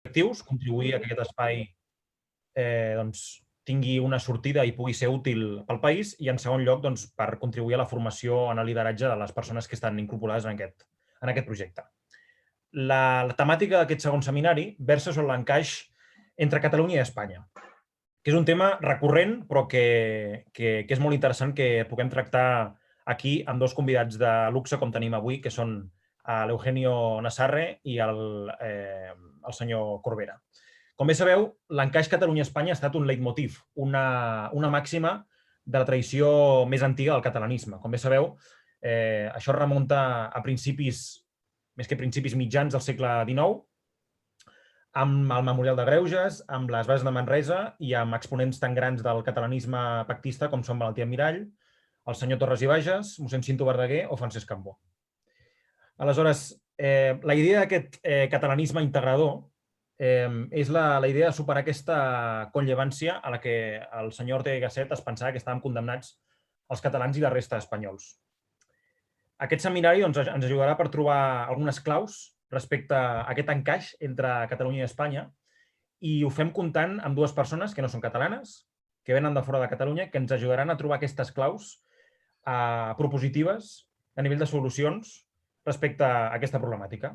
objectius, contribuir a que aquest espai tingui una sortida i pugui ser útil pel país, i en segon lloc per contribuir a la formació en el lideratge de les persones que estan incorporades en aquest projecte. La temàtica d'aquest segon seminari versa sobre l'encaix entre Catalunya i Espanya, que és un tema recurrent però que és molt interessant que puguem tractar aquí amb dos convidats de luxe com tenim avui, que són l'Eugenio Nassarre i el senyor Corbera. Com bé sabeu, l'encaix Catalunya-Espanya ha estat un leitmotiv, una màxima de la tradició més antiga del catalanisme. Com bé sabeu, això remunta a principis, més que principis mitjans del segle XIX, amb el Memorial de Greuges, amb les bases de Manresa i amb exponents tan grans del catalanisme pactista com són Valentí Almirall, el senyor Torres i Bages, mossèn Cinto Verdaguer o Francesc Cambó. Aleshores, la idea d'aquest catalanisme integrador és la idea de superar aquesta conllevància a la que el senyor Ortega i Gasset es pensava que estàvem condemnats els catalans i la resta d'espanyols. Aquest seminari ens ajudarà per trobar algunes claus respecte a aquest encaix entre Catalunya i Espanya, i ho fem comptant amb dues persones que no són catalanes, que venen de fora de Catalunya, que ens ajudaran a trobar aquestes claus propositives a nivell de solucions respecte a aquesta problemàtica.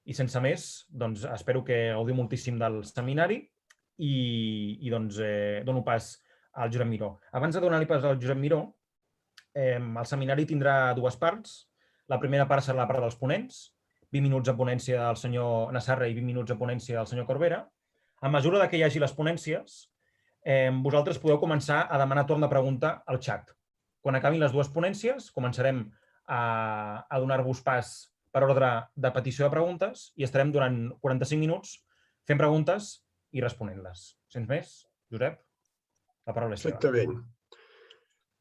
I sense més, espero que gaudiu moltíssim del seminari i dono pas al Josep Miró. Abans de donar-li pas al Josep Miró, el seminari tindrà dues parts. La primera part serà la part dels ponents, 20 minuts de ponència del senyor Nassarre i 20 minuts de ponència del senyor Corbera. A mesura que hi hagi les ponències, vosaltres podeu començar a demanar torn de pregunta al xat. Quan acabin les dues ponències, començarem a donar-vos pas per ordre de petició de preguntes i estarem durant 45 minuts fent preguntes i responent-les. Sents més, Josep? La paraula és teva. Exactament.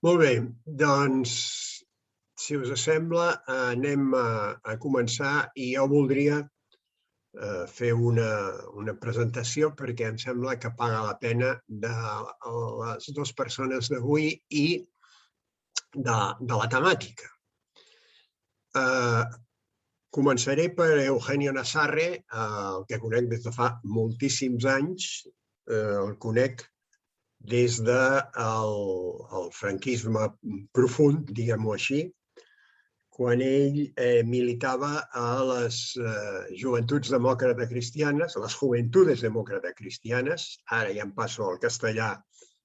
Molt bé, doncs, si us sembla, anem a començar i jo voldria fer una presentació perquè em sembla que paga la pena de les dues persones d'avui i de la temàtica. Començaré per Eugenio Nassarre, el que conec des de fa moltíssims anys. El conec des del franquisme profund, diguem-ho així, quan ell militava a les Joventuts Demòcrates Cristianes, a les Juventudes Demòcrates Cristianes. Ara ja em passo al castellà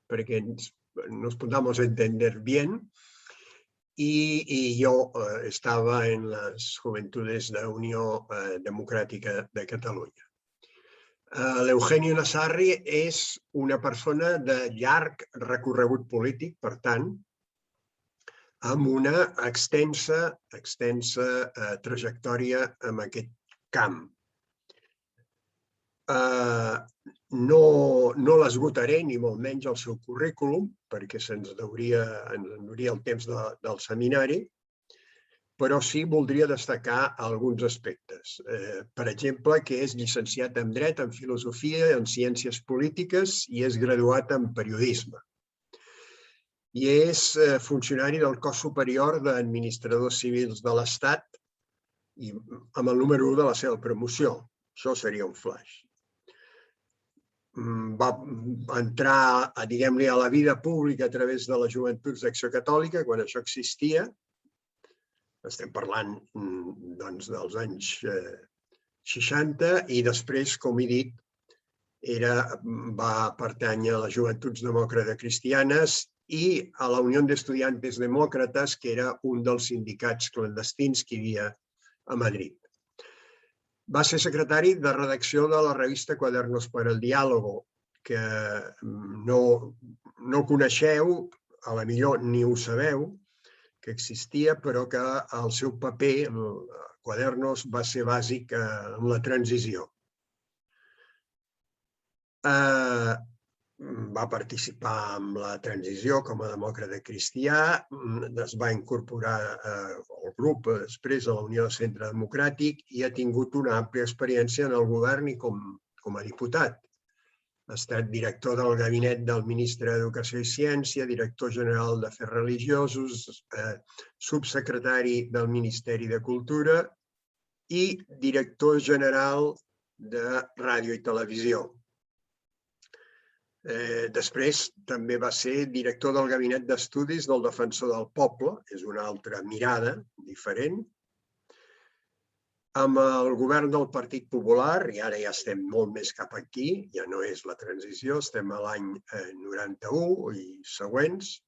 perquè nos podamos entender bien. Y yo estaba en las Juventudes de Unió Democràtica de Catalunya. L'Eugenio Nassarre és una persona de llarg recorregut polític, per tant, amb una extensa trajectòria en aquest camp. No l'esgotaré, ni molt menys el seu currículum, perquè se'ns duria el temps del seminari, però sí voldria destacar alguns aspectes. Per exemple, que és llicenciat en Dret, en Filosofia, en Ciències Polítiques i és graduat en Periodisme. I és funcionari del Cos Superior d'Administradors Civils de l'Estat i amb el número 1 de la seva promoció. Això seria un flaix. Va entrar, diguem-li, a la vida pública a través de les Joventuts d'Acció Catòlica, quan això existia. Estem parlant dels anys 60 i després, com he dit, va pertànyer a les Joventuts Demòcrates Cristianes i a la Unió d'Estudiantes Demòcrates, que era un dels sindicats clandestins que hi havia a Madrid. Va ser secretari de redacció de la revista Cuadernos para el Diálogo, que no coneixeu, a la millor ni ho sabeu, que existia, però que el seu paper, Cuadernos, va ser bàsic en la transició. Va participar en la transició com a demòcrata cristià, es va incorporar al grup després a la Unió de Centre Democràtic i ha tingut una àmplia experiència en el govern i com a diputat. Ha estat director del gabinet del ministre d'Educació i Ciència, director general d'Afers Religiosos, subsecretari del Ministeri de Cultura i director general de ràdio i televisió. Després també va ser director del Gabinet d'Estudis del Defensor del Poble, és una altra mirada diferent. Amb el govern del Partit Popular, i ara ja estem molt més cap aquí, ja no és la transició, estem a l'any 91 i següents,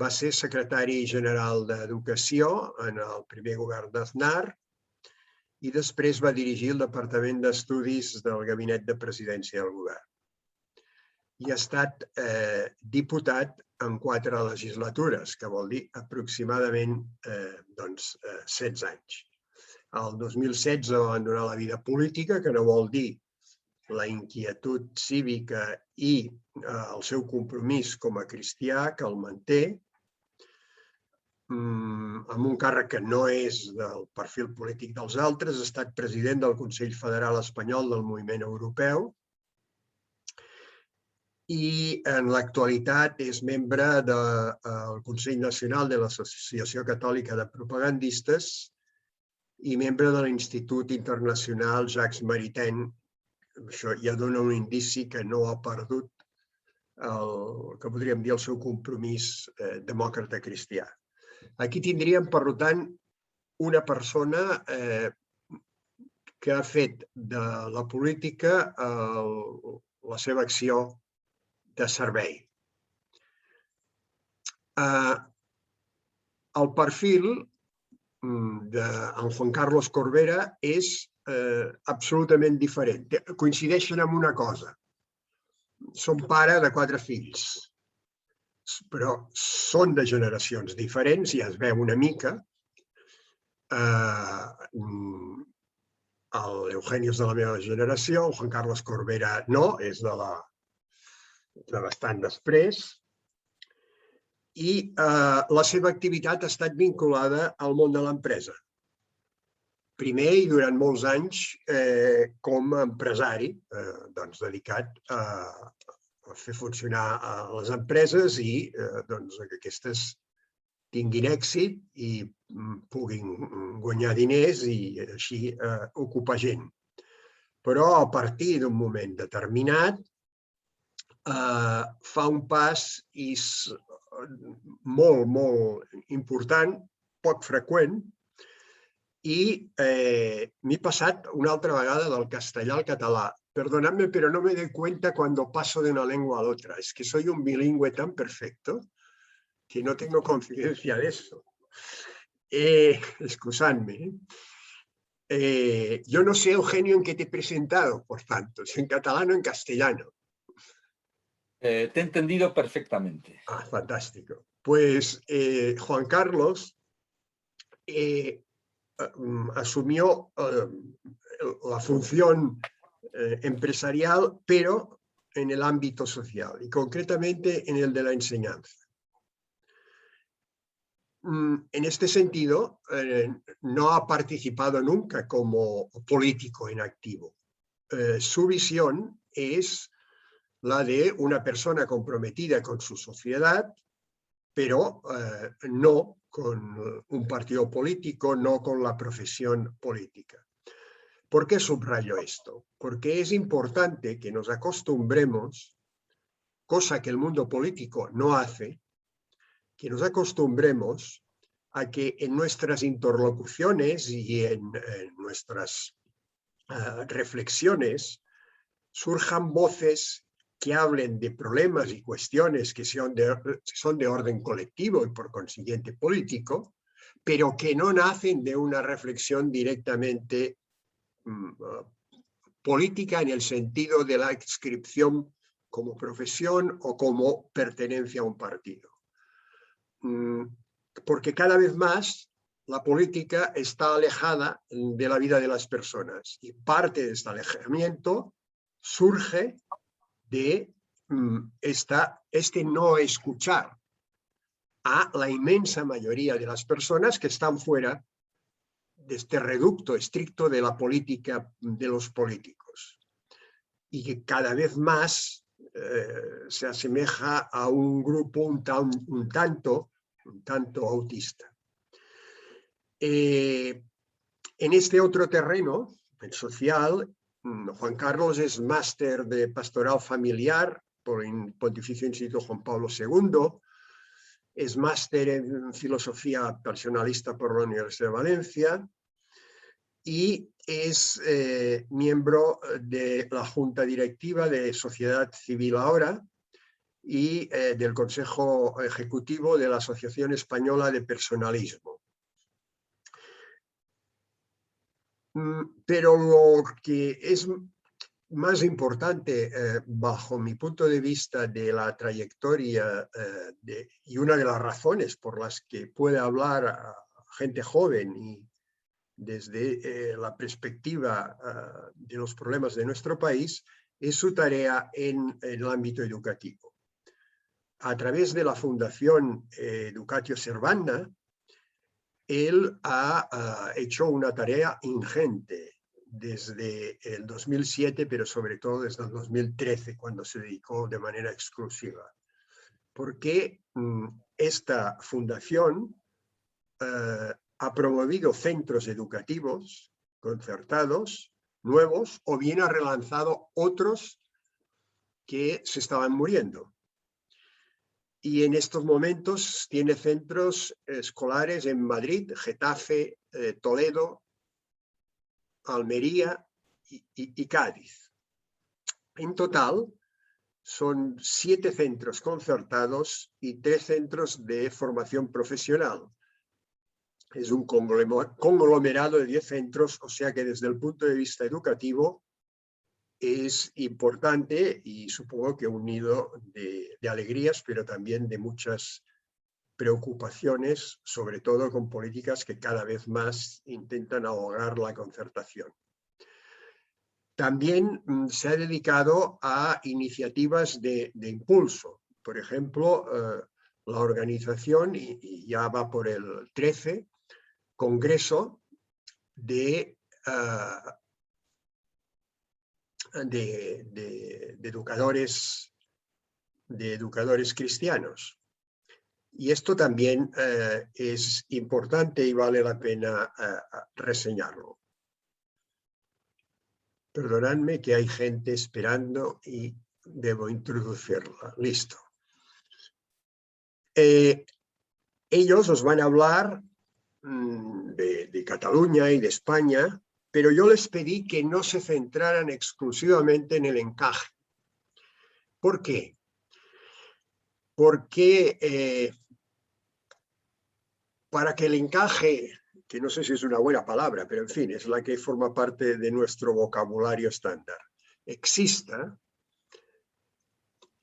va ser secretari general d'Educació en el primer govern d'Aznar i després va dirigir el Departament d'Estudis del Gabinet de Presidència del Govern. I ha estat diputat en 4 legislatures, que vol dir aproximadament 16 anys. El 2016 va abandonar la vida política, que no vol dir la inquietud cívica i el seu compromís com a cristià, que el manté, amb un càrrec que no és del perfil polític dels altres. Ha estat president del Consell Federal Espanyol del Moviment Europeu i en l'actualitat és membre del Consell Nacional de l'Associació Catòlica de Propagandistes i membre de l'Institut Internacional Jacques Maritain. Això ja dona un indici que no ha perdut que podríem dir el seu compromís demòcrata cristià. Aquí tindríem, per tant, una persona que ha fet de la política la seva acció de servei. El perfil d'en Juan Carlos Corbera és absolutament diferent. Coincideixen en una cosa. Són pare de 4 fills, però són de generacions diferents, ja es veu una mica. L'Eugenio és de la meva generació, el Juan Carlos Corbera no, és de bastant després. I la seva activitat ha estat vinculada al món de l'empresa. Primer i durant molts anys com a empresari, dedicat a fer funcionar les empreses i que aquestes tinguin èxit i puguin guanyar diners i així ocupar gent. Però a partir d'un moment determinat fa un pas molt, molt important, poc freqüent, i m'he passat una altra vegada del castellà al català. Perdonadme, pero no me doy cuenta cuando paso de una lengua a otra. Es que soy un bilingüe tan perfecto que no tengo conciencia de eso. Excusadme. Yo no sé, Eugenio, en qué te he presentado, por tanto, si en catalán o en castellano. Te he entendido perfectamente. Ah, fantástico. Pues Juan Carlos asumió la función empresarial, pero en el ámbito social y concretamente en el de la enseñanza. En este sentido, no ha participado nunca como político en activo. Su visión es la de una persona comprometida con su sociedad, pero no con un partido político, no con la profesión política. ¿Por qué subrayo esto? Porque es importante que nos acostumbremos, cosa que el mundo político no hace, que nos acostumbremos a que en nuestras interlocuciones y en nuestras reflexiones surjan voces que hablen de problemas y cuestiones que son de orden colectivo y por consiguiente político, pero que no nacen de una reflexión directamente política en el sentido de la adscripción como profesión o como pertenencia a un partido. Porque cada vez más la política está alejada de la vida de las personas y parte de este alejamiento surge de este no escuchar a la inmensa mayoría de las personas que están fuera de este reducto estricto de la política de los políticos y que cada vez más se asemeja a un grupo un tanto autista. En este otro terreno, el social, Juan Carlos es máster de Pastoral Familiar por el Pontificio Instituto Juan Pablo II, es máster en Filosofía Personalista por la Universidad de Valencia y es miembro de la Junta Directiva de Sociedad Civil Ahora y del Consejo Ejecutivo de la Asociación Española de Personalismo. Pero lo que es más importante, bajo mi punto de vista, de la trayectoria y una de las razones por las que puede hablar a gente joven y desde la perspectiva de los problemas de nuestro país, es su tarea en el ámbito educativo. A través de la Fundación Educatio Servanda, él ha hecho una tarea ingente desde el 2007, pero sobre todo desde el 2013, cuando se dedicó de manera exclusiva. Porque esta fundación ha promovido centros educativos concertados, nuevos, o bien ha relanzado otros que se estaban muriendo. Y en estos momentos tiene centros escolares en Madrid, Getafe, Toledo, Almería y Cádiz. En total son 7 centros concertados y 3 centros de formación profesional. Es un conglomerado de 10 centros, o sea que desde el punto de vista educativo es importante y supongo que un nido de alegrías, pero también de muchas preocupaciones, sobre todo con políticas que cada vez más intentan ahogar la concertación. También se ha dedicado a iniciativas de impulso. Por ejemplo, la organización, y ya va por el 13, Congreso de educadores cristianos. Y esto también es importante y vale la pena reseñarlo. Perdonadme que hay gente esperando y debo introducirla. Listo. Ellos os van a hablar de Cataluña y de España, pero yo les pedí que no se centraran exclusivamente en el encaje. ¿Por qué? Porque para que el encaje, que no sé si es una buena palabra, pero en fin, es la que forma parte de nuestro vocabulario estándar, exista,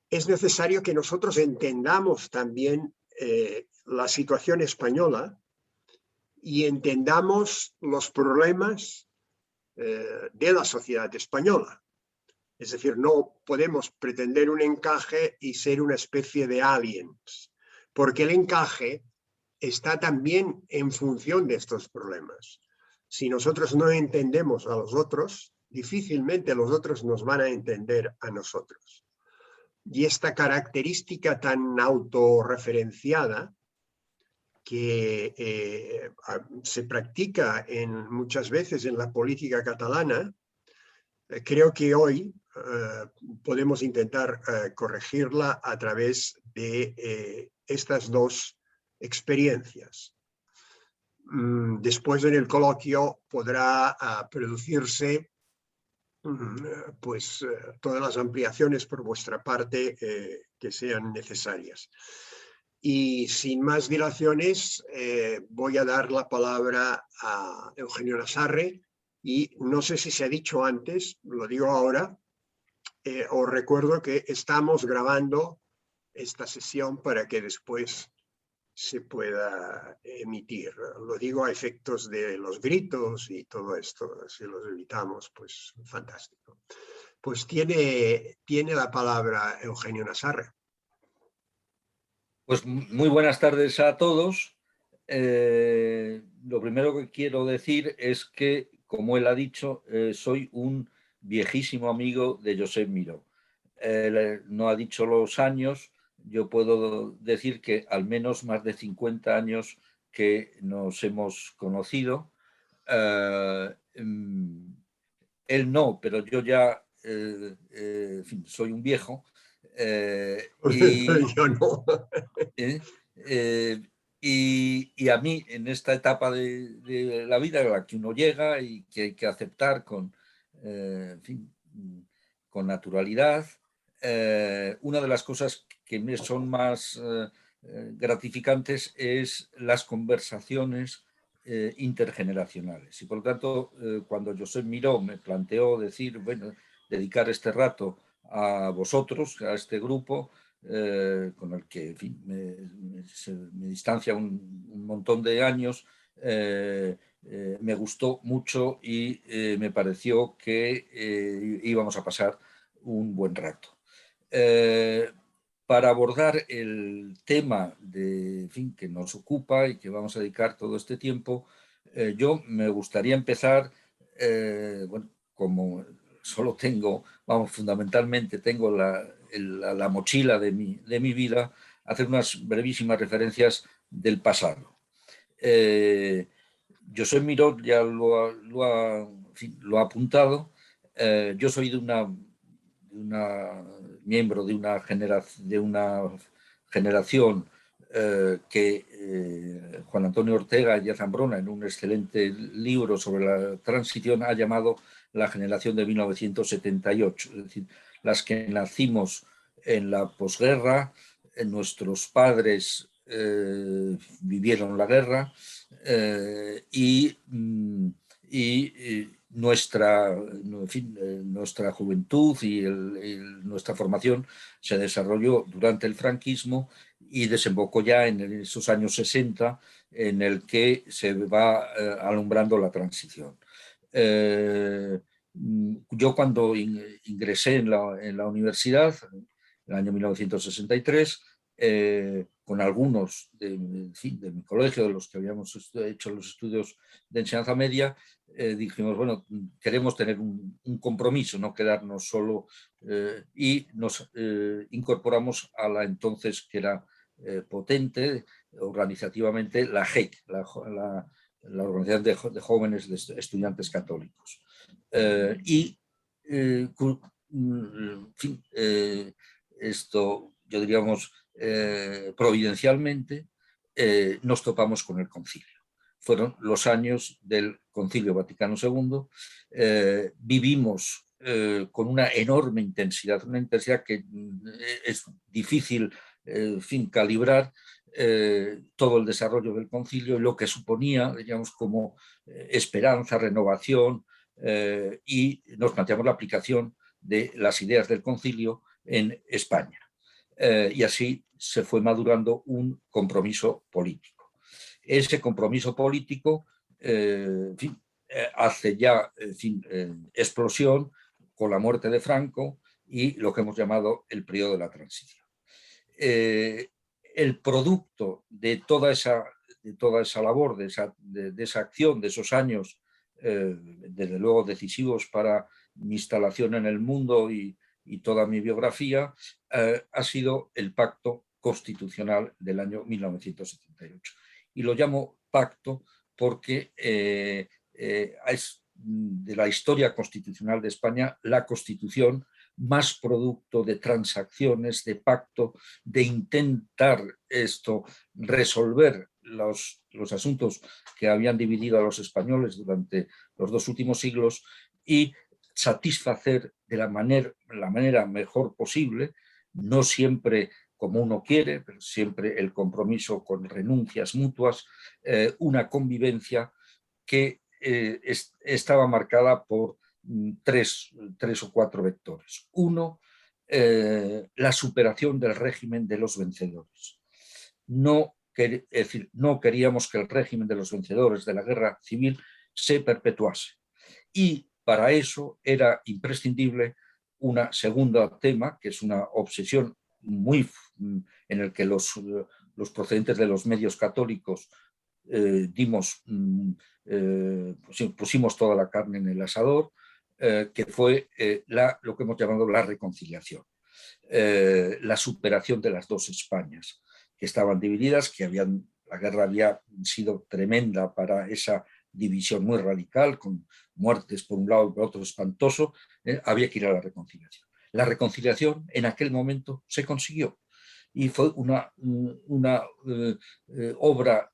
es necesario que nosotros entendamos también la situación española y entendamos los problemas de la sociedad española. Es decir, no podemos pretender un encaje y ser una especie de aliens, porque el encaje está también en función de estos problemas. Si nosotros no entendemos a los otros, difícilmente los otros nos van a entender a nosotros. Y esta característica tan autorreferenciada que se practica muchas veces en la política catalana, creo que hoy podemos intentar corregirla a través de estas dos experiencias. Después en el coloquio podrá producirse pues todas las ampliaciones por vuestra parte que sean necesarias. Y sin más dilaciones voy a dar la palabra a Eugenio Nassarre y no sé si se ha dicho antes, lo digo ahora, os recuerdo que estamos grabando esta sesión para que después se pueda emitir. Lo digo a efectos de los gritos y todo esto, si los evitamos, pues fantástico. Pues tiene la palabra Eugenio Nassarre. Pues muy buenas tardes a todos. Lo primero que quiero decir es que, como él ha dicho, soy un viejísimo amigo de Josep Miró. No ha dicho los años, yo puedo decir que al menos más de 50 años que nos hemos conocido. él no, pero yo ya en fin, soy un viejo. Yo no. ¿eh? Y a mí, en esta etapa de la vida a la que uno llega y que hay que aceptar en fin, con naturalidad, una de las cosas que me son más gratificantes es las conversaciones intergeneracionales. Y por lo tanto, cuando Josep Miró me planteó decir, bueno, dedicar este rato a vosotros, a este grupo, con el que en fin, me distancia un montón de años, me gustó mucho y me pareció que íbamos a pasar un buen rato. Para abordar el tema en fin, que nos ocupa y que vamos a dedicar todo este tiempo, yo me gustaría empezar, bueno, como solo tengo, vamos, fundamentalmente tengo la mochila de mi vida, hacer unas brevísimas referencias del pasado. Josep Miró ya en fin, lo ha apuntado. Yo soy de una miembro de una generación que Juan Antonio Ortega y Zambrona, en un excelente libro sobre la transición, ha llamado la generación de 1978, es decir, las que nacimos en la posguerra, nuestros padres vivieron la guerra y en fin, nuestra juventud y nuestra formación se desarrolló durante el franquismo y desembocó ya en esos años 60 en el que se va alumbrando la transición. Yo cuando ingresé en la universidad, en el año 1963, con algunos en fin, de mi colegio, de los que habíamos hecho los estudios de enseñanza media, dijimos, bueno, queremos tener un compromiso, no quedarnos solo, y nos incorporamos a la entonces que era potente organizativamente, la GEC, la Organización de Jóvenes de Estudiantes Católicos. Y, en fin, esto, yo diríamos, providencialmente, nos topamos con el concilio. Fueron los años del Concilio Vaticano II. Vivimos con una enorme intensidad, una intensidad que es difícil, en fin, calibrar todo el desarrollo del concilio y lo que suponía, digamos, como esperanza, renovación, y nos planteamos la aplicación de las ideas del concilio en España. Y así se fue madurando un compromiso político. Ese compromiso político en fin, hace ya en fin, explosión con la muerte de Franco y lo que hemos llamado el periodo de la transición. El producto de toda esa labor, de esa acción, de esos años, desde luego decisivos para mi instalación en el mundo y toda mi biografía, ha sido el Pacto Constitucional del año 1978. Y lo llamo pacto porque es de la historia constitucional de España la Constitución más producto de transacciones, de pacto, de intentar resolver los asuntos que habían dividido a los españoles durante los 2 últimos siglos y satisfacer de la manera mejor posible, no siempre como uno quiere, pero siempre el compromiso con renuncias mutuas, una convivencia que estaba marcada por tres o cuatro vectores. Uno, la superación del régimen de los vencedores. Es decir, no queríamos que el régimen de los vencedores de la guerra civil se perpetuase. Y para eso era imprescindible una segunda tema, que es una obsesión muy en el que los procedentes de los medios católicos pusimos toda la carne en el asador, que fue lo que hemos llamado la reconciliación, la superación de las dos Españas, que estaban divididas, la guerra había sido tremenda para esa división muy radical, con muertes por un lado y por otro espantoso, había que ir a la reconciliación. La reconciliación en aquel momento se consiguió y fue una obra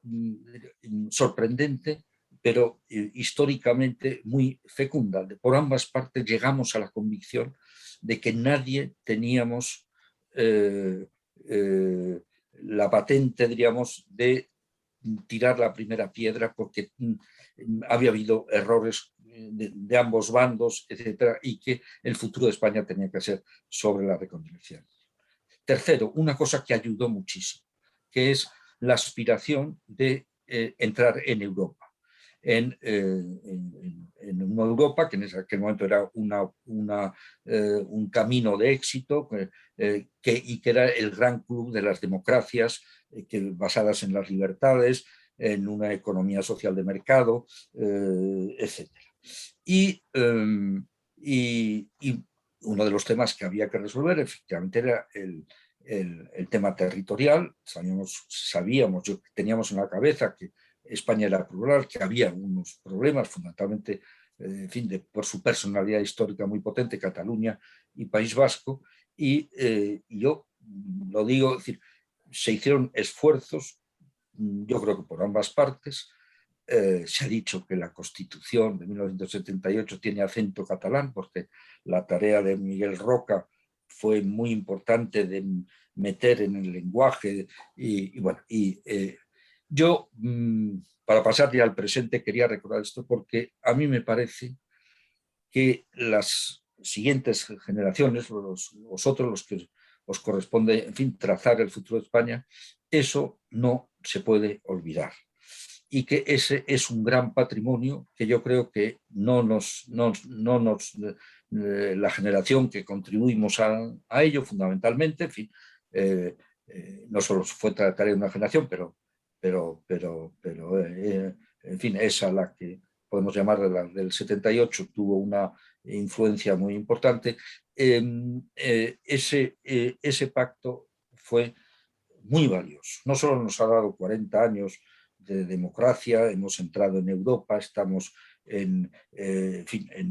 sorprendente, pero históricamente muy fecunda. Por ambas partes llegamos a la convicción de que nadie teníamos la patente, diríamos, de tirar la primera piedra, porque había habido errores de ambos bandos, etcétera, y que el futuro de España tenía que ser sobre la reconciliación. Tercero, una cosa que ayudó muchísimo, que es la aspiración de entrar en Europa. En una Europa que en aquel momento era un camino de éxito y que era el gran club de las democracias basadas en las libertades, en una economía social de mercado, etc. Y uno de los temas que había que resolver efectivamente era el tema territorial. Sabíamos, teníamos en la cabeza que España era plural, que había unos problemas fundamentalmente, en fin, por su personalidad histórica muy potente, Cataluña y País Vasco, y yo lo digo, es decir, se hicieron esfuerzos, yo creo que por ambas partes. Se ha dicho que la Constitución de 1978 tiene acento catalán, porque la tarea de Miguel Roca fue muy importante de meter en el lenguaje. Yo, para pasar ya al presente, quería recordar esto porque a mí me parece que las siguientes generaciones, vosotros los que os corresponde, en fin, trazar el futuro de España, eso no se puede olvidar. Y que ese es un gran patrimonio que yo creo que la generación que contribuimos a ello fundamentalmente, en fin, no solo fue tarea de una generación, pero en fin, esa la que podemos llamar la del 78 tuvo una influencia muy importante. Ese pacto fue muy valioso. No solo nos ha dado 40 años de democracia, hemos entrado en Europa, estamos en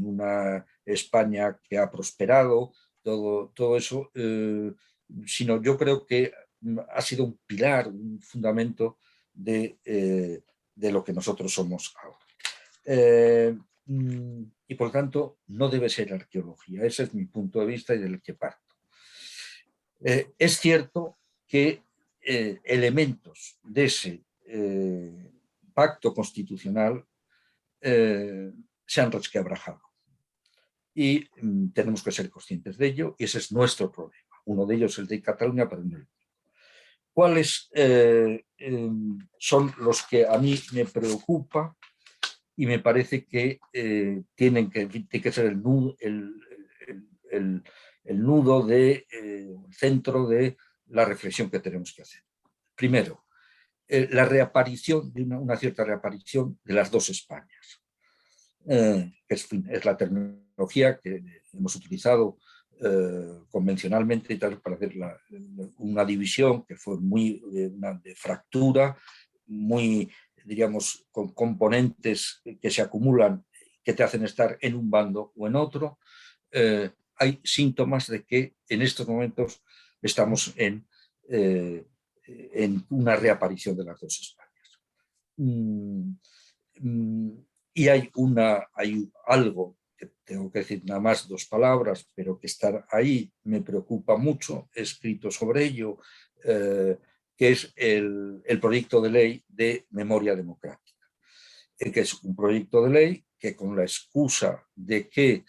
una España que ha prosperado, todo eso, sino yo creo que ha sido un pilar, un fundamento de lo que nosotros somos ahora. Y por lo tanto no debe ser arqueología, ese es mi punto de vista y del que parto. Es cierto que elementos de ese pacto constitucional se han resquebrajado y tenemos que ser conscientes de ello, y ese es nuestro problema. Uno de ellos es el de Cataluña, pero no el único. ¿Cuáles son los que a mí me preocupa y me parece que tiene que ser el nudo, el centro de la reflexión que tenemos que hacer? Primero, la reaparición, una cierta reaparición de las dos Españas, que es la terminología que hemos utilizado convencionalmente y tal, para hacer una división que fue muy de fractura, muy, diríamos, con componentes que se acumulan, que te hacen estar en un bando o en otro. Hay síntomas de que en estos momentos estamos en una reaparición de las dos Españas. Y hay algo que tengo que decir nada más 2 palabras, pero que estar ahí me preocupa mucho, he escrito sobre ello, que es el proyecto de ley de memoria democrática, que es un proyecto de ley que, con la excusa de que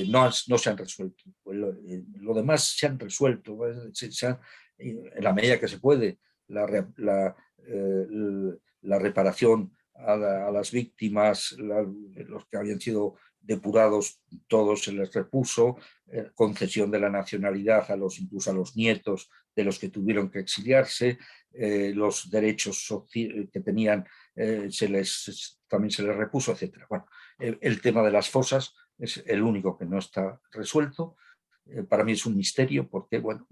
no se han resuelto, lo demás se han resuelto, en la medida que se puede, la reparación a las víctimas, los que habían sido depurados, todos se les repuso, concesión de la nacionalidad incluso a los nietos de los que tuvieron que exiliarse, los derechos que tenían también se les repuso, etc. Bueno, el tema de las fosas es el único que no está resuelto. Para mí es un misterio porque, bueno,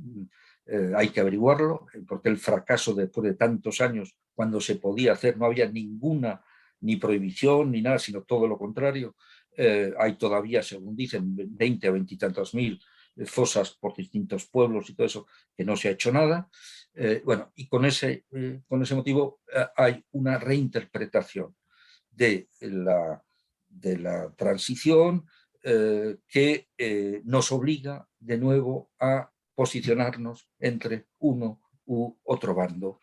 hay que averiguarlo, porque el fracaso después de tantos años, cuando se podía hacer, no había ninguna ni prohibición ni nada, sino todo lo contrario. Hay todavía, según dicen, 20 o 20 y tantas mil fosas por distintos pueblos y todo eso, que no se ha hecho nada. Bueno, y con ese motivo hay una reinterpretación de la transición que nos obliga de nuevo a posicionarnos entre uno u otro bando.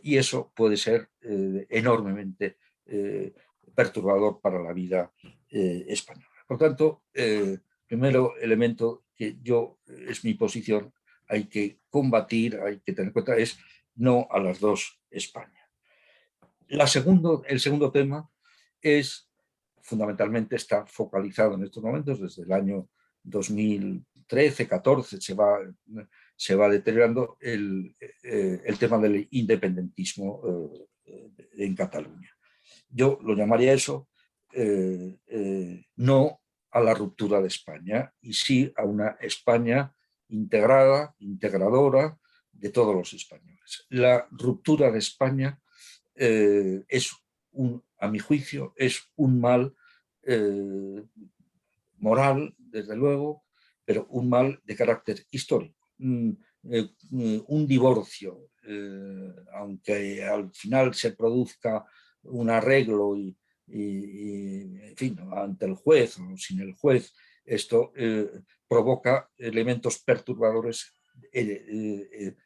Y eso puede ser enormemente perturbador para la vida española. Por tanto, primero elemento que es mi posición, hay que combatir, hay que tener en cuenta, es no a las dos Españas. El segundo tema es, fundamentalmente, está focalizado en estos momentos, desde el año 2013-14 se va deteriorando el tema del independentismo en Cataluña. Yo lo llamaría eso, no a la ruptura de España, y sí a una España integrada, integradora de todos los españoles. La ruptura de España a mi juicio, es un mal moral, desde luego, pero un mal de carácter histórico. Un divorcio, aunque al final se produzca un arreglo y en fin, ante el juez o sin el juez, esto provoca elementos perturbadores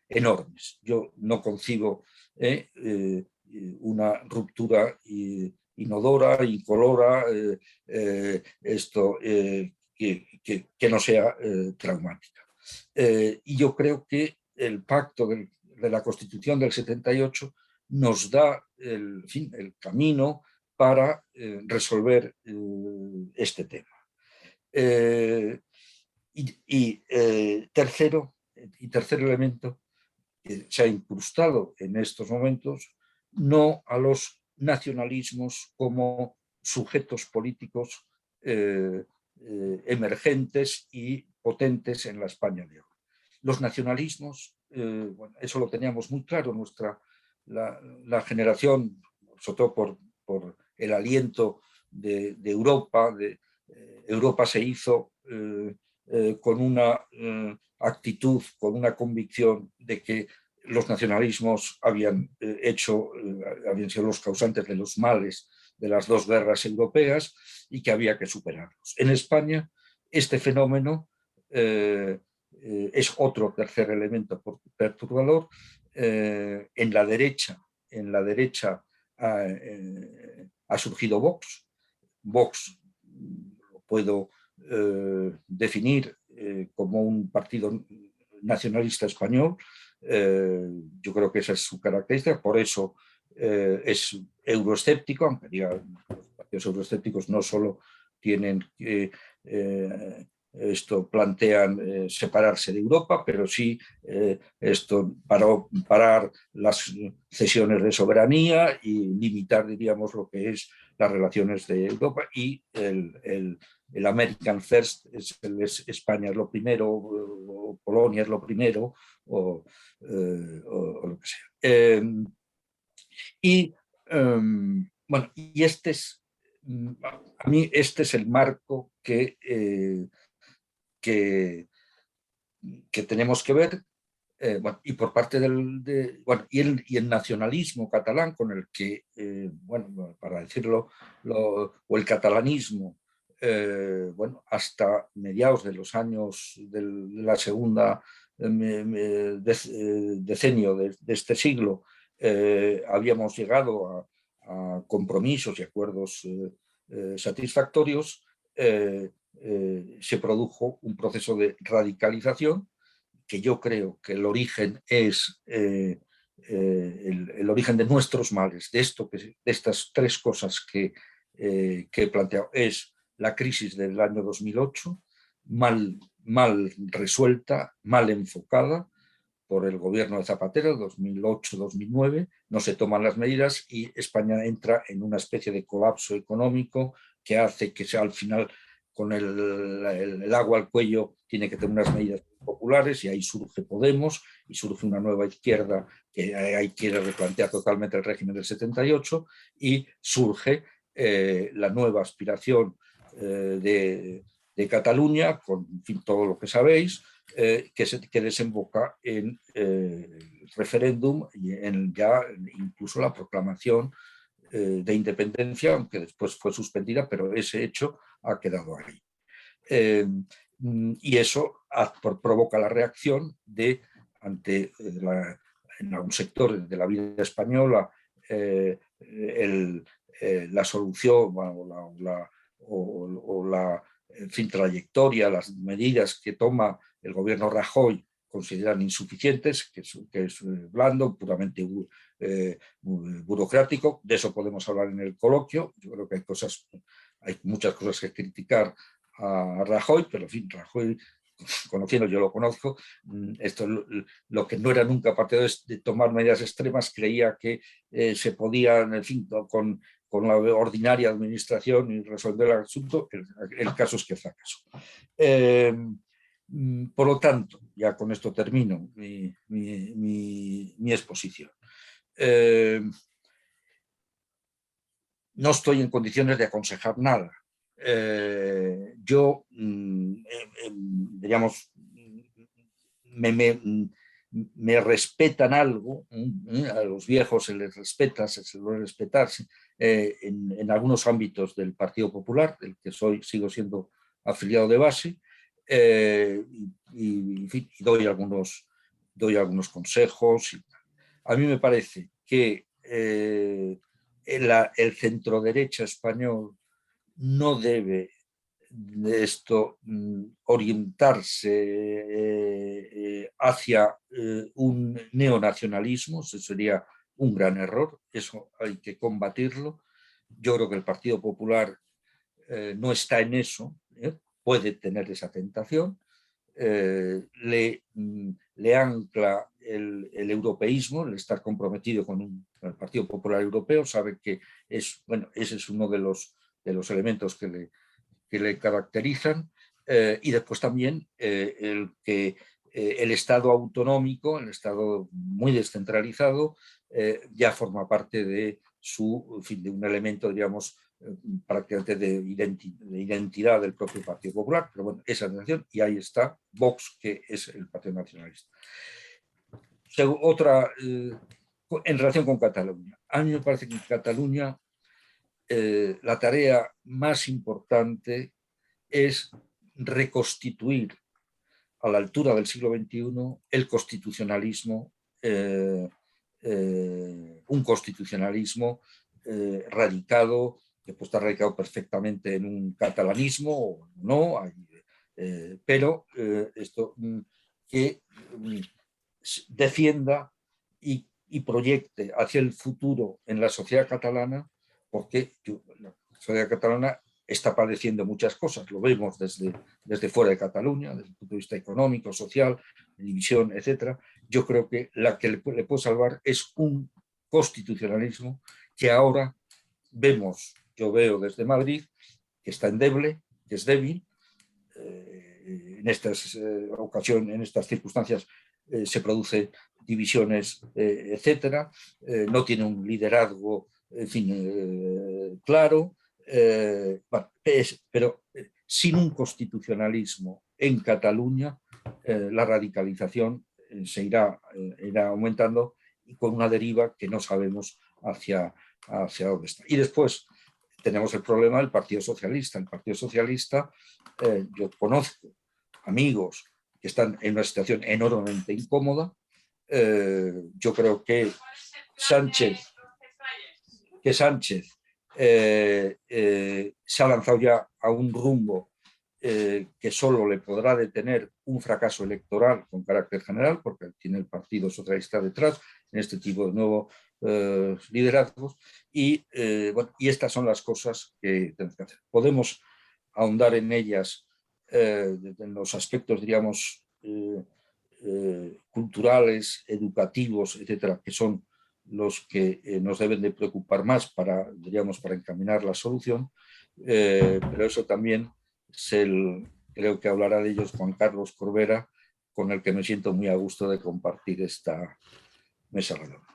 enormes. Yo no concibo una ruptura inodora, incolora, que no sea traumática. Y yo creo que el pacto de la Constitución del 78 nos da el camino para resolver este tema. Tercer elemento que se ha incrustado en estos momentos, no a los nacionalismos como sujetos políticos emergentes y potentes en la España de hoy. Los nacionalismos, bueno, eso lo teníamos muy claro, la generación, sobre todo por el aliento de Europa, Europa se hizo con una actitud, con una convicción de que los nacionalismos habían sido los causantes de los males de las dos guerras europeas y que había que superarlos. En España, este fenómeno es otro tercer elemento perturbador. En la derecha ha surgido Vox. Vox lo puedo definir como un partido nacionalista español. Yo creo que esa es su característica, por eso es euroescéptico, aunque diga, los partidos euroescépticos no solo tienen plantean separarse de Europa, pero sí parar las cesiones de soberanía y limitar, diríamos, lo que es las relaciones de Europa, y el American First es España es lo primero, o Polonia es lo primero, o lo que sea. Bueno, y a mí este es el marco que tenemos que ver. Bueno, y por parte y el nacionalismo catalán, con el que, bueno, para decirlo, o el catalanismo, bueno, hasta mediados de los años de la segunda decenio de este siglo, habíamos llegado a compromisos y acuerdos satisfactorios. Se produjo un proceso de radicalización, que yo creo que el origen es el origen de nuestros males, de estas tres cosas que he planteado. Es la crisis del año 2008, mal resuelta, mal enfocada por el gobierno de Zapatero, 2008-2009, no se toman las medidas y España entra en una especie de colapso económico que hace que sea al final, con el agua al cuello, tiene que tener unas medidas populares, y ahí surge Podemos y surge una nueva izquierda que ahí quiere replantear totalmente el régimen del 78, y surge la nueva aspiración de Cataluña, con en fin, todo lo que sabéis, que desemboca en el referéndum y en ya incluso la proclamación de independencia, aunque después fue suspendida, pero ese hecho ha quedado ahí. Y eso provoca la reacción de, ante en algún sector de la vida española, la solución o la en fin, trayectoria, las medidas que toma el gobierno Rajoy consideran insuficientes, que es blando, puramente burocrático. De eso podemos hablar en el coloquio. Yo creo que hay muchas cosas que criticar a Rajoy, pero en fin, Rajoy, conociendo, yo lo conozco, esto lo que no era nunca partidario de tomar medidas extremas, creía que se podía, en fin, con la ordinaria administración y resolver el asunto. El caso es que fracasó. Por lo tanto, ya con esto termino mi exposición. No estoy en condiciones de aconsejar nada. Yo, digamos, me respetan algo, a los viejos se les respeta, se suele respetarse en algunos ámbitos del Partido Popular, del que sigo siendo afiliado de base, y doy algunos consejos. A mí me parece que el centro-derecha español no debe de esto orientarse hacia un neonacionalismo. Eso sería un gran error, eso hay que combatirlo. Yo creo que el Partido Popular no está en eso, puede tener esa tentación, le ancla el europeísmo, el estar comprometido con el Partido Popular Europeo, sabe que ese es uno de los elementos que le caracterizan, y después también el Estado autonómico, el Estado muy descentralizado, ya forma parte de de un elemento, digamos, prácticamente de identidad del propio Partido Popular. Pero bueno, esa nación, y ahí está Vox, que es el Partido Nacionalista. Otra, en relación con Cataluña. A mí me parece que en Cataluña la tarea más importante es reconstituir a la altura del siglo XXI el constitucionalismo, un constitucionalismo radicado, que puede estar radicado perfectamente en un catalanismo o no, pero esto que defienda y proyecte hacia el futuro en la sociedad catalana, porque la sociedad catalana está padeciendo muchas cosas, lo vemos desde fuera de Cataluña, desde el punto de vista económico, social, división, etc. Yo creo que la que le puede salvar es un constitucionalismo que ahora yo veo desde Madrid, que está endeble, que es débil. En estas ocasiones, en estas circunstancias, se producen divisiones, etc. No tiene un liderazgo, en fin, claro. Pero sin un constitucionalismo en Cataluña, la radicalización se irá aumentando, y con una deriva que no sabemos hacia dónde está. Y después tenemos el problema del Partido Socialista. El Partido Socialista, yo conozco amigos que están en una situación enormemente incómoda. Yo creo que Sánchez se ha lanzado ya a un rumbo que solo le podrá detener un fracaso electoral con carácter general, porque tiene el Partido Socialista detrás en este tipo de nuevos liderazgos, y estas son las cosas que tenemos que hacer. Podemos ahondar en ellas en los aspectos, diríamos, culturales, educativos, etcétera, que son los que nos deben de preocupar más para encaminar la solución, pero eso también creo que hablará de ellos Juan Carlos Corbera con el que me siento muy a gusto de compartir esta mesa redonda.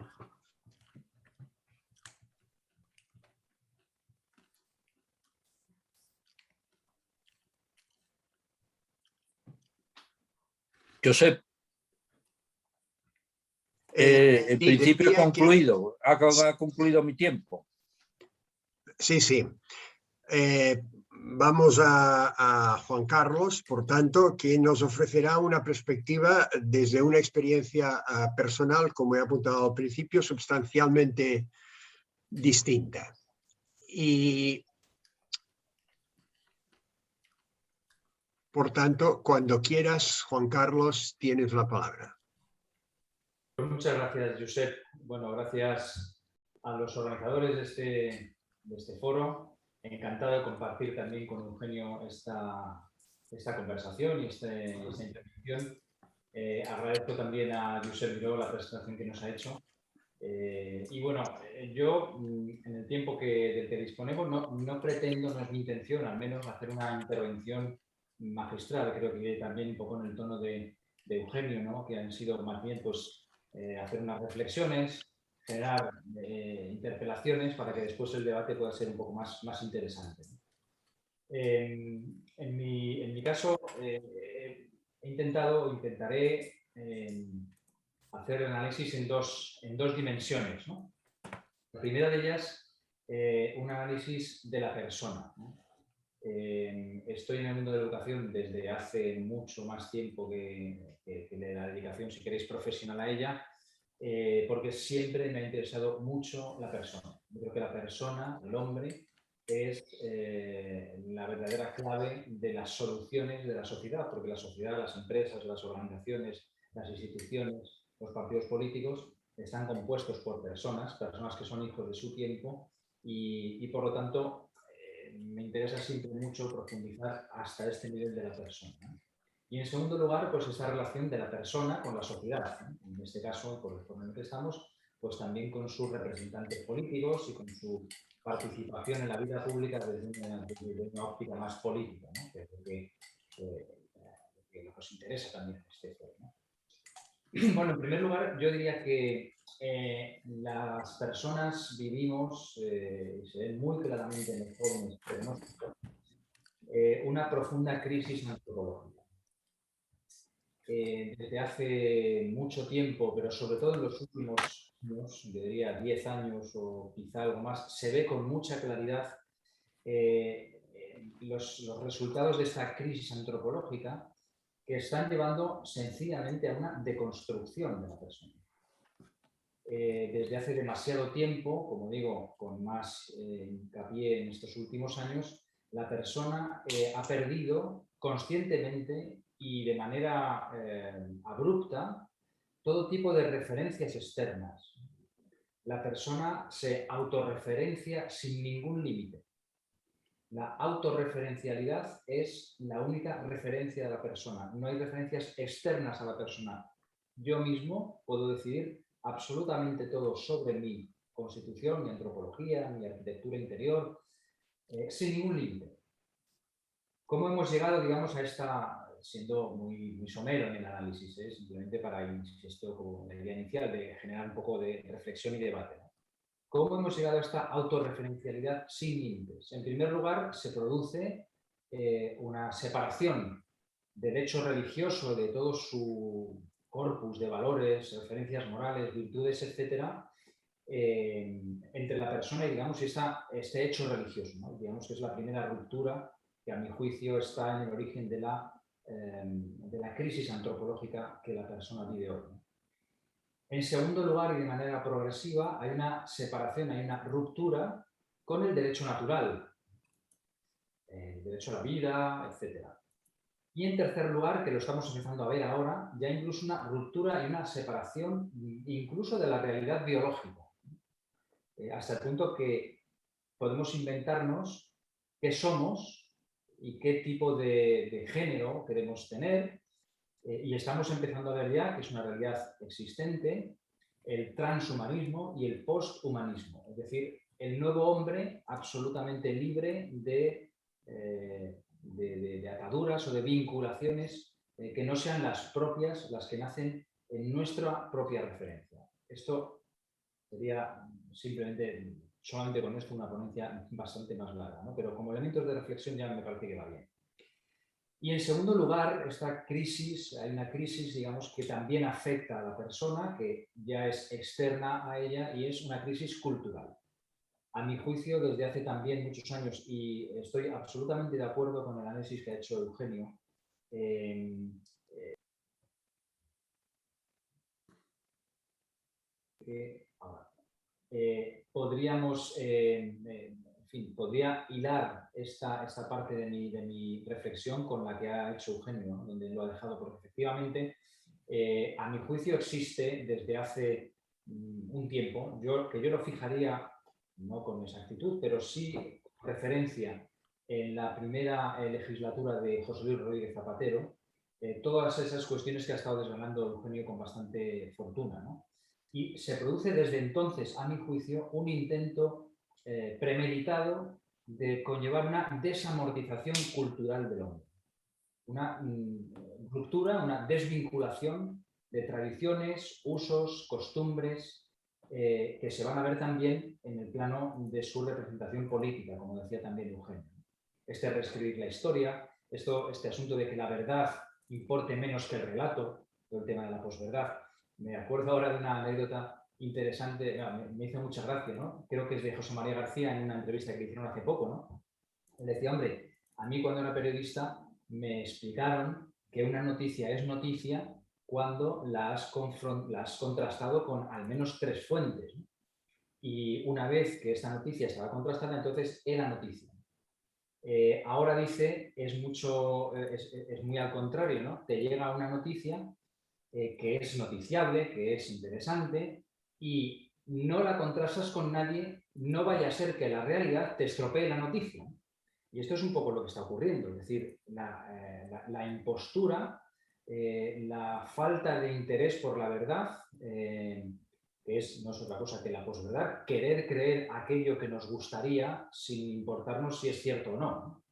Josep, en principio he concluido, ha concluido mi tiempo. Sí, sí. Vamos a Juan Carlos, por tanto, quien nos ofrecerá una perspectiva desde una experiencia personal, como he apuntado al principio, sustancialmente distinta. Y, por tanto, cuando quieras, Juan Carlos, tienes la palabra. Pues muchas gracias, Josep. Bueno, gracias a los organizadores de este foro. Encantado de compartir también con Eugenio esta conversación y esta intervención. Agradezco también a Josep Miró la presentación que nos ha hecho. Y bueno, yo en el tiempo del que disponemos no pretendo, no es mi intención, al menos hacer una intervención magistral. Creo que también un poco en el tono de Eugenio, ¿no? Que han sido más bien pues hacer unas reflexiones, generar interpelaciones para que después el debate pueda ser un poco más interesante. En mi caso, intentaré hacer el análisis en dos dimensiones, ¿no? La primera de ellas, un análisis de la persona, ¿no? Estoy en el mundo de la educación desde hace mucho más tiempo que la dedicación, si queréis, profesional a ella, porque siempre me ha interesado mucho la persona. Yo creo que la persona, el hombre, es la verdadera clave de las soluciones de la sociedad, porque la sociedad, las empresas, las organizaciones, las instituciones, los partidos políticos están compuestos por personas que son hijos de su tiempo y por lo tanto me interesa siempre mucho profundizar hasta este nivel de la persona, ¿no? Y en segundo lugar, pues esa relación de la persona con la sociedad, ¿no? En este caso, por el que estamos, pues también con sus representantes políticos y con su participación en la vida pública desde una óptica más política, ¿no? Que es lo que nos interesa también en este foro, ¿no? Bueno, en primer lugar, yo diría que las personas vivimos, y se ven muy claramente en los jóvenes, pero no solo, una profunda crisis antropológica. Desde hace mucho tiempo, pero sobre todo en los últimos años, yo diría 10 años o quizá algo más, se ve con mucha claridad los resultados de esta crisis antropológica que están llevando sencillamente a una deconstrucción de la persona. Desde hace demasiado tiempo, como digo, con más hincapié en estos últimos años, la persona ha perdido conscientemente y de manera abrupta todo tipo de referencias externas. La persona se autorreferencia sin ningún límite. La autorreferencialidad es la única referencia de la persona. No hay referencias externas a la persona. Yo mismo puedo decidir absolutamente todo sobre mi constitución, mi antropología, mi arquitectura interior, sin ningún límite. ¿Cómo hemos llegado, digamos, a esta, siendo muy somero en el análisis, simplemente para esto como la idea inicial de generar un poco de reflexión y debate, ¿no? ¿Cómo hemos llegado a esta autorreferencialidad sin límites? En primer lugar, se produce una separación del hecho religioso, de todo su corpus de valores, referencias morales, virtudes, etcétera, entre la persona y, digamos, este hecho religioso, ¿no? Digamos que es la primera ruptura que, a mi juicio, está en el origen de la crisis antropológica que la persona vive hoy, ¿no? En segundo lugar, y de manera progresiva, hay una separación, hay una ruptura con el derecho natural, el derecho a la vida, etc. Y en tercer lugar, que lo estamos empezando a ver ahora, ya incluso una ruptura y una separación incluso de la realidad biológica, hasta el punto que podemos inventarnos qué somos y qué tipo de género queremos tener. Y estamos empezando a ver ya que es una realidad existente el transhumanismo y el posthumanismo, es decir, el nuevo hombre absolutamente libre de ataduras o de vinculaciones que no sean las propias, las que nacen en nuestra propia referencia. Esto sería simplemente, solamente con esto, una ponencia bastante más larga, ¿no? Pero como elementos de reflexión ya me parece que va bien. Y en segundo lugar, hay una crisis, digamos, que también afecta a la persona, que ya es externa a ella y es una crisis cultural. A mi juicio, desde hace también muchos años, y estoy absolutamente de acuerdo con el análisis que ha hecho Eugenio, podríamos, en fin, podría hilar esta parte de mi reflexión con la que ha hecho Eugenio, ¿no? Donde lo ha dejado, porque efectivamente, a mi juicio, existe desde hace un tiempo, que yo lo fijaría, no con exactitud, pero sí con referencia en la primera legislatura de José Luis Rodríguez Zapatero, todas esas cuestiones que ha estado desvelando Eugenio con bastante fortuna, ¿no? Y se produce desde entonces, a mi juicio, un intento premeditado de conllevar una desamortización cultural del hombre. Una ruptura, una desvinculación de tradiciones, usos, costumbres, que se van a ver también en el plano de su representación política, como decía también Eugenio. Reescribir la historia, este asunto de que la verdad importe menos que el relato, todo el tema de la posverdad. Me acuerdo ahora de una anécdota interesante, me hizo mucha gracia, ¿no? Creo que es de José María García en una entrevista que le hicieron hace poco, ¿no? Él decía, hombre, a mí cuando era periodista me explicaron que una noticia es noticia cuando la has contrastado con al menos 3 fuentes, ¿no? Y una vez que esta noticia estaba contrastada, entonces era noticia. Ahora dice, es muy al contrario, ¿no? Te llega una noticia que es noticiable, que es interesante, y no la contrastas con nadie, no vaya a ser que la realidad te estropee la noticia. Y esto es un poco lo que está ocurriendo, es decir, la impostura, la falta de interés por la verdad, que no es otra cosa que la posverdad, querer creer aquello que nos gustaría sin importarnos si es cierto o no.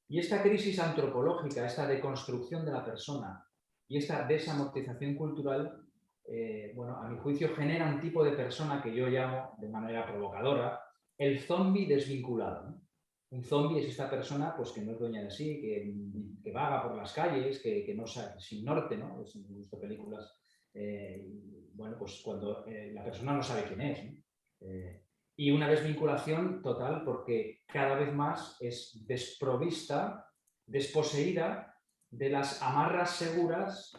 Y esta crisis antropológica, esta deconstrucción de la persona y esta desamortización cultural, bueno, a mi juicio genera un tipo de persona que yo llamo, de manera provocadora, el zombi desvinculado, ¿no? Un zombi es esta persona pues, que no es dueña de sí, que vaga por las calles, que no sabe, sin norte, ¿no? He visto películas, bueno, pues cuando la persona no sabe quién es, ¿no? Y una desvinculación total porque cada vez más es desprovista, desposeída de las amarras seguras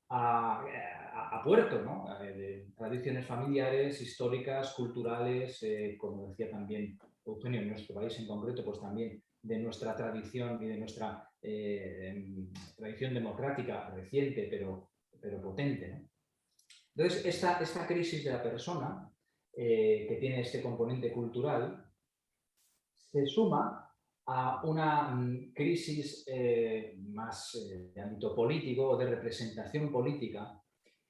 a puerto, ¿no? De tradiciones familiares, históricas, culturales, como decía también Eugenio, en nuestro país en concreto, pues también de nuestra tradición y de nuestra tradición democrática reciente, pero potente, ¿no? Entonces, esta crisis de la persona, que tiene este componente cultural, se suma a una crisis más de ámbito político o de representación política,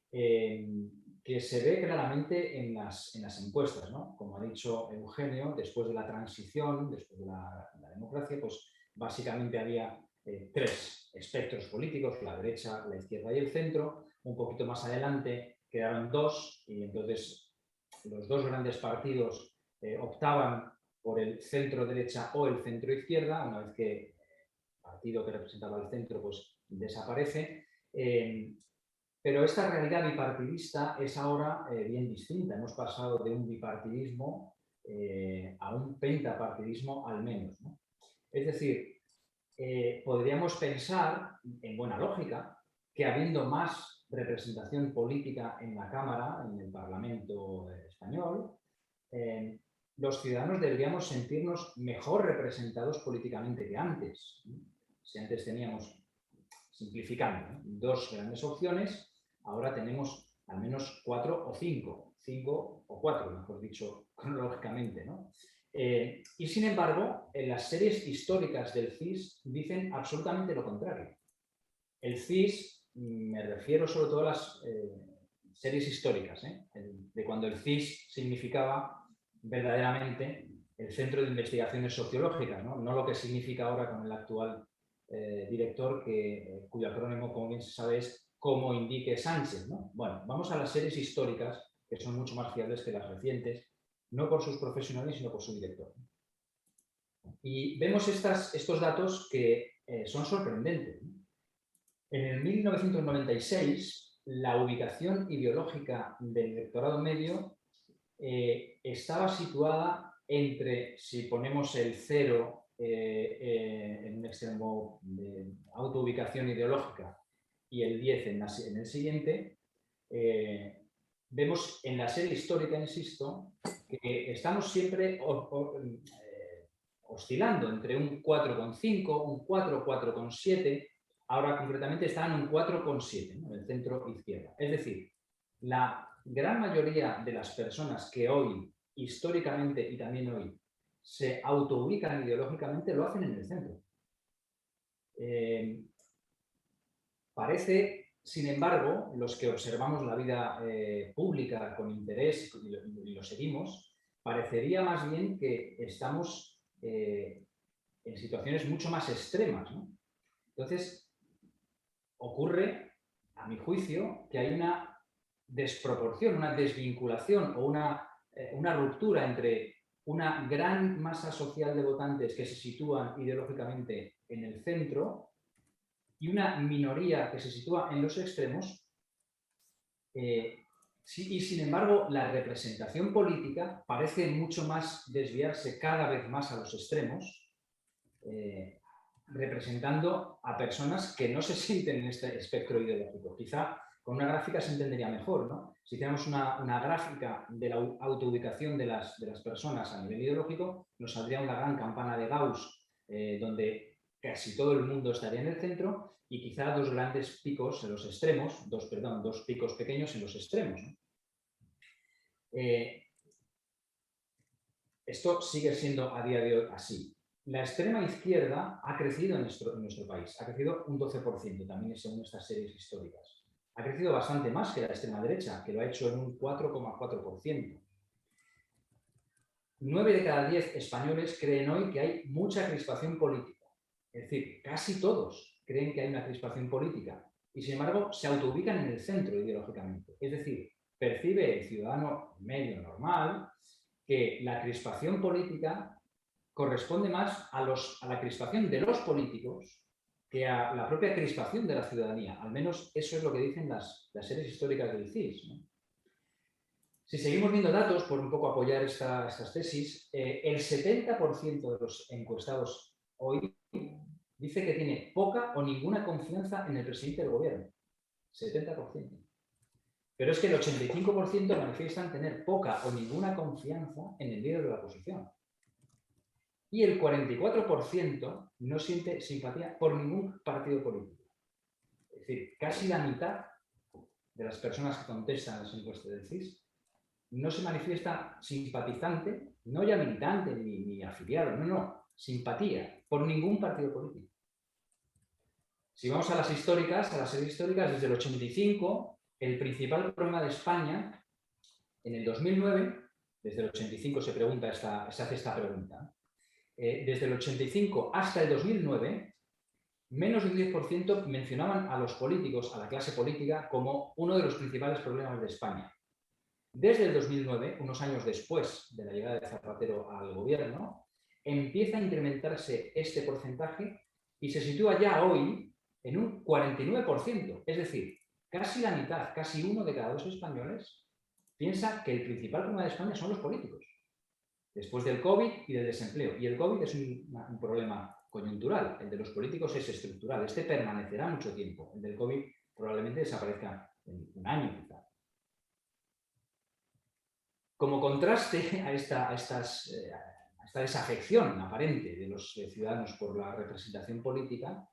que se ve claramente en las encuestas, ¿no? Como ha dicho Eugenio, después de la transición, después de la democracia, pues básicamente había 3 espectros políticos, la derecha, la izquierda y el centro. Un poquito más adelante quedaron 2 y entonces los 2 grandes partidos optaban por el centro-derecha o el centro-izquierda, una vez que el partido que representaba el centro pues, desaparece. Pero esta realidad bipartidista es ahora bien distinta. Hemos pasado de un bipartidismo a un pentapartidismo al menos, ¿no? Es decir, podríamos pensar, en buena lógica, que habiendo más representación política en la Cámara, en el Parlamento español, los ciudadanos deberíamos sentirnos mejor representados políticamente que antes. Si antes teníamos, simplificando, ¿no? 2 grandes opciones, ahora tenemos al menos 4 o 5 o 4, mejor dicho, cronológicamente, ¿no? Y sin embargo, en las series históricas del CIS dicen absolutamente lo contrario. El CIS, me refiero sobre todo a las series históricas, de cuando el CIS significaba verdaderamente el Centro de Investigaciones Sociológicas, ¿no? No lo que significa ahora con el actual director cuyo acrónimo, como bien se sabe, es Como indique Sánchez, ¿no? Bueno, vamos a las series históricas, que son mucho más fiables que las recientes, no por sus profesionales, sino por su director. Y vemos estos datos que son sorprendentes, ¿no? En el 1996, la ubicación ideológica del electorado medio estaba situada entre, si ponemos el 0 en un extremo de autoubicación ideológica y el 10 en el siguiente, vemos en la serie histórica, insisto, que estamos siempre oscilando entre un 4,5, un 4, 4,7. Ahora, concretamente, están en un 4,7, ¿no? En el centro izquierda. Es decir, la gran mayoría de las personas que hoy, históricamente y también hoy, se autoubican ideológicamente, lo hacen en el centro. Parece, sin embargo, los que observamos la vida pública con interés y lo seguimos, parecería más bien que estamos en situaciones mucho más extremas, ¿no? Entonces, ocurre, a mi juicio, que hay una desproporción, una desvinculación o una ruptura entre una gran masa social de votantes que se sitúan ideológicamente en el centro y una minoría que se sitúa en los extremos. Y sin embargo, la representación política parece mucho más desviarse cada vez más a los extremos, representando a personas que no se sienten en este espectro ideológico. Quizá con una gráfica se entendería mejor, ¿no? Si tenemos una gráfica de la autoubicación de las personas a nivel ideológico, nos saldría una gran campana de Gauss, donde casi todo el mundo estaría en el centro y quizá dos grandes picos en los extremos, dos picos pequeños en los extremos, ¿no? Esto sigue siendo a día de hoy así. La extrema izquierda ha crecido en nuestro país, ha crecido un 12%, también según estas series históricas. Ha crecido bastante más que la extrema derecha, que lo ha hecho en un 4,4%. 9 de cada 10 españoles creen hoy que hay mucha crispación política. Es decir, casi todos creen que hay una crispación política y, sin embargo, se autoubican en el centro ideológicamente. Es decir, percibe el ciudadano medio normal que la crispación política corresponde más a la crispación de los políticos que a la propia crispación de la ciudadanía. Al menos eso es lo que dicen las series históricas del CIS, ¿no? Si seguimos viendo datos, por un poco apoyar estas tesis, el 70% de los encuestados hoy dice que tiene poca o ninguna confianza en el presidente del gobierno. 70%. Pero es que el 85% manifiestan tener poca o ninguna confianza en el líder de la oposición. Y el 44% no siente simpatía por ningún partido político. Es decir, casi la mitad de las personas que contestan las encuestas del CIS no se manifiesta simpatizante, no ya militante ni afiliado, no, simpatía por ningún partido político. Si vamos a las series históricas, desde el 85, el principal problema de España, en el 2009, desde el 85 se hace esta pregunta, desde el 85 hasta el 2009, menos del 10% mencionaban a los políticos, a la clase política, como uno de los principales problemas de España. Desde el 2009, unos años después de la llegada de Zapatero al gobierno, empieza a incrementarse este porcentaje y se sitúa ya hoy en un 49%. Es decir, casi la mitad, casi uno de cada dos españoles, piensa que el principal problema de España son los políticos. Después del COVID y del desempleo. Y el COVID es un problema coyuntural. El de los políticos es estructural. Este permanecerá mucho tiempo. El del COVID probablemente desaparezca en un año, quizá. Como contraste a esta desafección aparente de los ciudadanos por la representación política,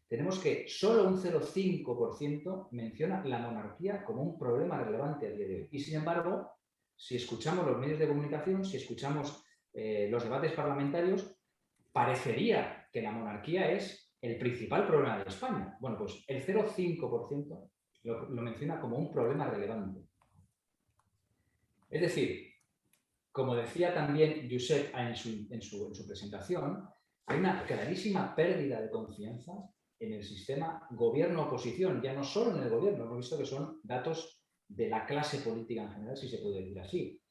tenemos que solo un 0,5% menciona la monarquía como un problema relevante a día de hoy. Y sin embargo, si escuchamos los medios de comunicación, si escuchamos los debates parlamentarios, parecería que la monarquía es el principal problema de España. Bueno, pues el 0,5% lo menciona como un problema relevante. Es decir, como decía también Josep en su presentación, hay una clarísima pérdida de confianza en el sistema gobierno-oposición, ya no solo en el gobierno, hemos visto que son datos de la clase política en general, si se puede decir así,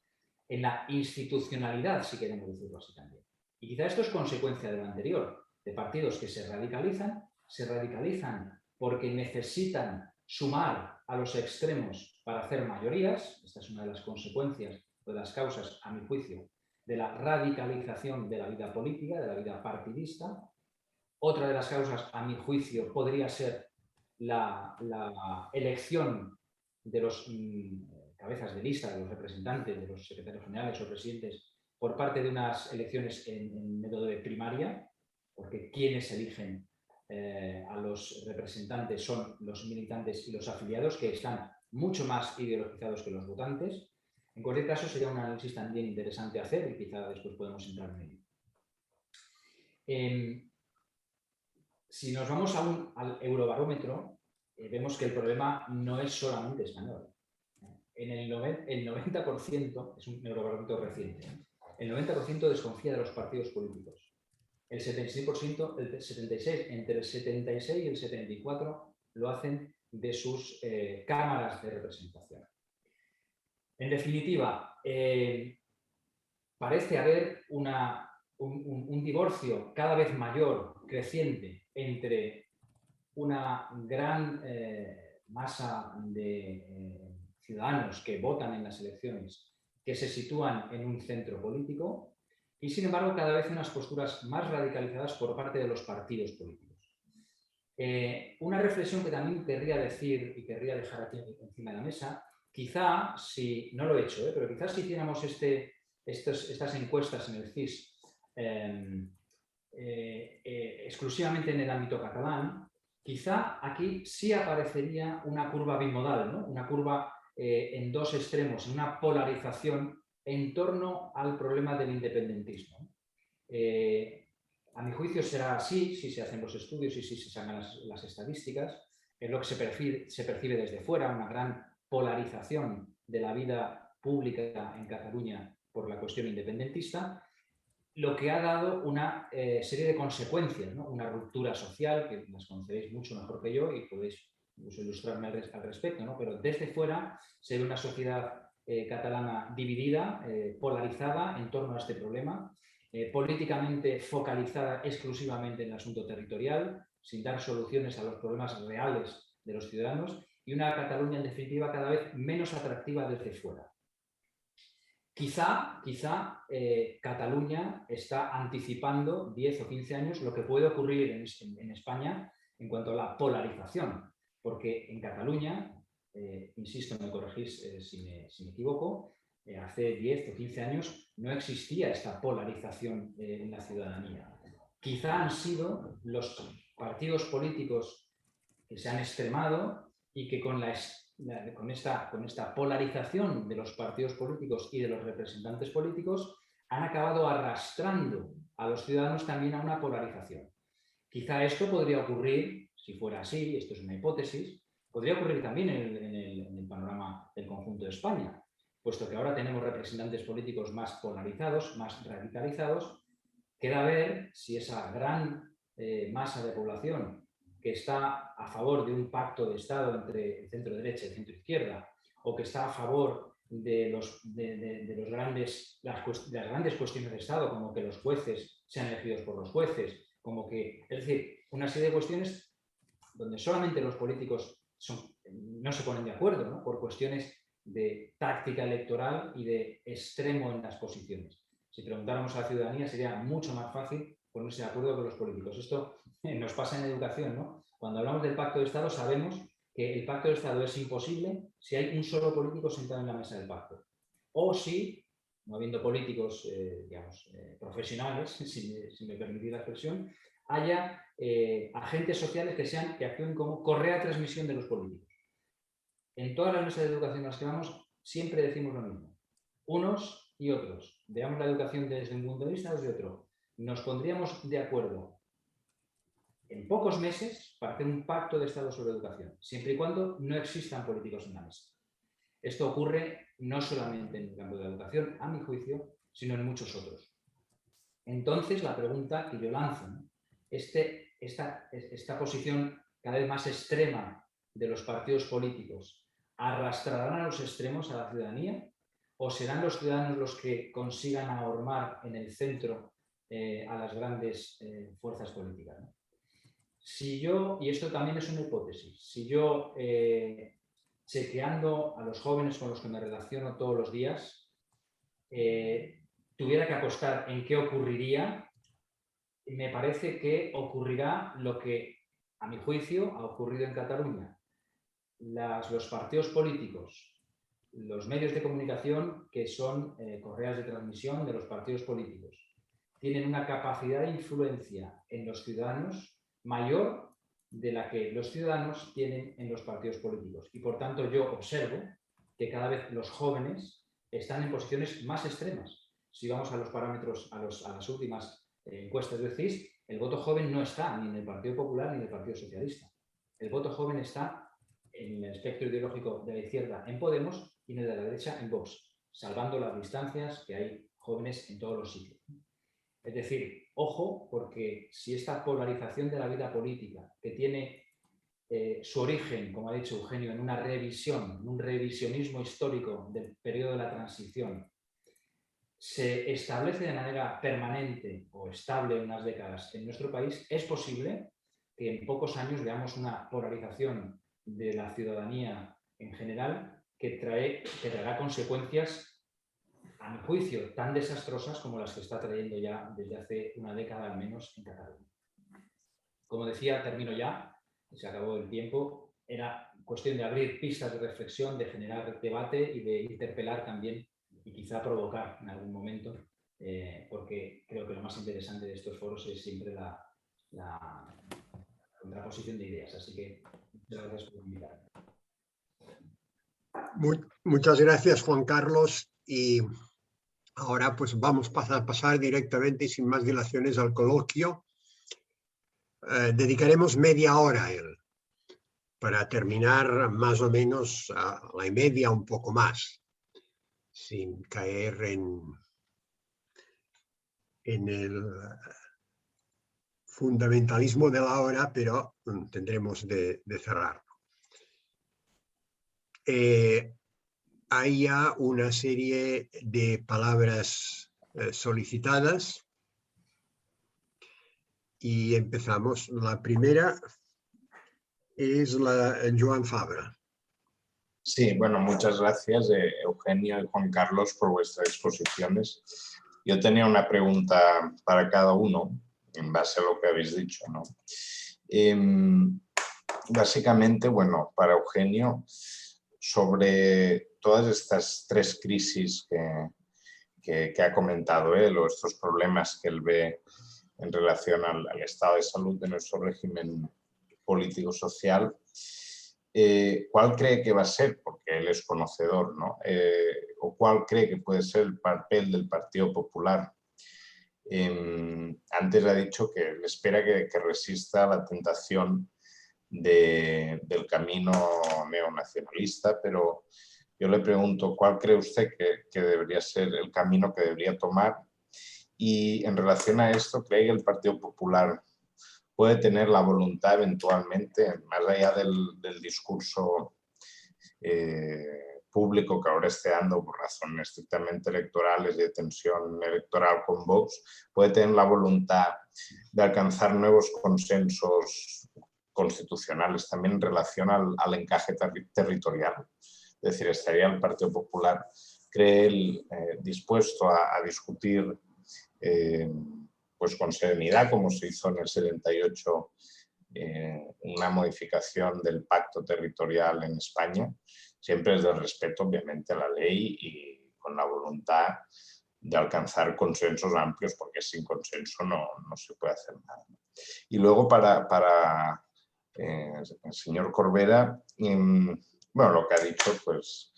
en la institucionalidad, si queremos decirlo así también. Y quizá esto es consecuencia de lo anterior, de partidos que se radicalizan porque necesitan sumar a los extremos para hacer mayorías. Esta es una de las consecuencias o de las causas, a mi juicio, de la radicalización de la vida política, de la vida partidista. Otra de las causas, a mi juicio, podría ser la elección de los cabezas de lista, de los representantes, de los secretarios generales o presidentes, por parte de unas elecciones en método de primaria, porque quienes eligen a los representantes son los militantes y los afiliados, que están mucho más ideologizados que los votantes. En cualquier caso, sería un análisis también interesante hacer y quizá después podemos entrar en ello. Si nos vamos al Eurobarómetro, vemos que el problema no es solamente español. El 90%, es un Eurobarómetro reciente, el 90% desconfía de los partidos políticos. El 76%, entre el 76 y el 74 lo hacen de sus cámaras de representación. En definitiva, parece haber un divorcio cada vez mayor, creciente, entre una gran masa de ciudadanos que votan en las elecciones, que se sitúan en un centro político, y sin embargo cada vez unas posturas más radicalizadas por parte de los partidos políticos. Una reflexión que también querría decir y querría dejar aquí encima de la mesa, quizá, si no lo he hecho, pero quizás si hiciéramos estas encuestas en el CIS exclusivamente en el ámbito catalán, quizá aquí sí aparecería una curva bimodal, ¿no? Una curva en dos extremos, en una polarización en torno al problema del independentismo. A mi juicio será así, si se hacen los estudios y si se sacan las estadísticas. Es lo que se percibe desde fuera, una gran polarización de la vida pública en Cataluña por la cuestión independentista, lo que ha dado una serie de consecuencias, ¿no? Una ruptura social, que las conoceréis mucho mejor que yo y podéis incluso ilustrarme al respecto, ¿no? Pero desde fuera se ve una sociedad catalana dividida, polarizada en torno a este problema, políticamente focalizada exclusivamente en el asunto territorial, sin dar soluciones a los problemas reales de los ciudadanos, y una Cataluña, en definitiva, cada vez menos atractiva desde fuera. Quizá Cataluña está anticipando 10 o 15 años lo que puede ocurrir en España en cuanto a la polarización, porque en Cataluña, insisto, me corregís si me equivoco, hace 10 o 15 años no existía esta polarización en la ciudadanía. Quizá han sido los partidos políticos que se han extremado y que con esta polarización de los partidos políticos y de los representantes políticos han acabado arrastrando a los ciudadanos también a una polarización. Quizá esto podría ocurrir, si fuera así, esto es una hipótesis, podría ocurrir también en el panorama del conjunto de España, puesto que ahora tenemos representantes políticos más polarizados, más radicalizados. Queda ver si esa gran masa de población que está a favor de un pacto de Estado entre el centro-derecha y el centro-izquierda, o que está a favor de las grandes cuestiones de Estado, como que los jueces sean elegidos por los jueces, como que, es decir, una serie de cuestiones donde solamente los políticos no se ponen de acuerdo, ¿no? Por cuestiones de táctica electoral y de extremo en las posiciones. Si preguntáramos a la ciudadanía sería mucho más fácil ponerse de acuerdo con los políticos. Esto nos pasa en educación, ¿no? Cuando hablamos del pacto de Estado sabemos que el pacto de Estado es imposible si hay un solo político sentado en la mesa del pacto. O si, no habiendo políticos, profesionales, si me permitís la expresión, haya agentes sociales que actúen como correa de transmisión de los políticos. En todas las mesas de educación en las que vamos siempre decimos lo mismo. Unos y otros. Veamos la educación desde un punto de vista o desde otro. Nos pondríamos de acuerdo en pocos meses para hacer un pacto de Estado sobre educación, siempre y cuando no existan políticos en la mesa. Esto ocurre no solamente en el campo de la educación, a mi juicio, sino en muchos otros. Entonces, la pregunta que yo lanzo, ¿no? Esta posición cada vez más extrema de los partidos políticos, ¿arrastrarán a los extremos a la ciudadanía? ¿O serán los ciudadanos los que consigan ahormar en el centro a las grandes fuerzas políticas, ¿no? Si yo, y esto también es una hipótesis, si yo, chequeando a los jóvenes con los que me relaciono todos los días, tuviera que apostar en qué ocurriría, me parece que ocurrirá lo que, a mi juicio, ha ocurrido en Cataluña. Los partidos políticos, los medios de comunicación, que son correas de transmisión de los partidos políticos, tienen una capacidad de influencia en los ciudadanos mayor de la que los ciudadanos tienen en los partidos políticos. Y por tanto yo observo que cada vez los jóvenes están en posiciones más extremas. Si vamos a los parámetros, a las últimas encuestas del CIS, el voto joven no está ni en el Partido Popular ni en el Partido Socialista. El voto joven está en el espectro ideológico de la izquierda en Podemos y en el de la derecha en Vox, salvando las distancias que hay jóvenes en todos los sitios. Es decir, ojo, porque si esta polarización de la vida política, que tiene su origen, como ha dicho Eugenio, en una revisión, en un revisionismo histórico del periodo de la transición, se establece de manera permanente o estable en unas décadas en nuestro país, es posible que en pocos años veamos una polarización de la ciudadanía en general que traerá consecuencias, a mi juicio, tan desastrosas como las que está trayendo ya desde hace una década al menos en Cataluña. Como decía, termino ya, se acabó el tiempo, era cuestión de abrir pistas de reflexión, de generar debate y de interpelar también y quizá provocar en algún momento, porque creo que lo más interesante de estos foros es siempre la contraposición de ideas. Así que muchas gracias por invitarme. Muchas gracias, Juan Carlos. Y ahora pues vamos a pasar directamente y sin más dilaciones al coloquio. Dedicaremos media hora a él, para terminar más o menos a la media, un poco más, sin caer en el fundamentalismo de la hora, pero tendremos de cerrarlo. Hay ya una serie de palabras solicitadas y empezamos. La primera es la Joan Fabra. Sí, bueno, muchas gracias, Eugenio y Juan Carlos, por vuestras exposiciones. Yo tenía una pregunta para cada uno, en base a lo que habéis dicho, ¿no? Básicamente, bueno, para Eugenio, sobre todas estas tres crisis que ha comentado él, o estos problemas que él ve en relación al estado de salud de nuestro régimen político-social, ¿cuál cree que va a ser? Porque él es conocedor, ¿no? ¿O cuál cree que puede ser el papel del Partido Popular? Antes ha dicho que le espera que resista la tentación del camino neonacionalista, pero yo le pregunto, ¿cuál cree usted que debería ser el camino que debería tomar? Y en relación a esto, ¿cree que el Partido Popular puede tener la voluntad eventualmente, más allá del discurso público que ahora esté dando por razones estrictamente electorales y de tensión electoral con Vox, puede tener la voluntad de alcanzar nuevos consensos constitucionales también en relación al encaje territorial? Es decir, ¿estaría el Partido Popular, cree él, dispuesto a discutir pues con serenidad, como se hizo en el 78, una modificación del pacto territorial en España, siempre desde el respeto, obviamente, a la ley y con la voluntad de alcanzar consensos amplios, porque sin consenso no se puede hacer nada? Y luego para el señor Corbera, bueno, lo que ha dicho pues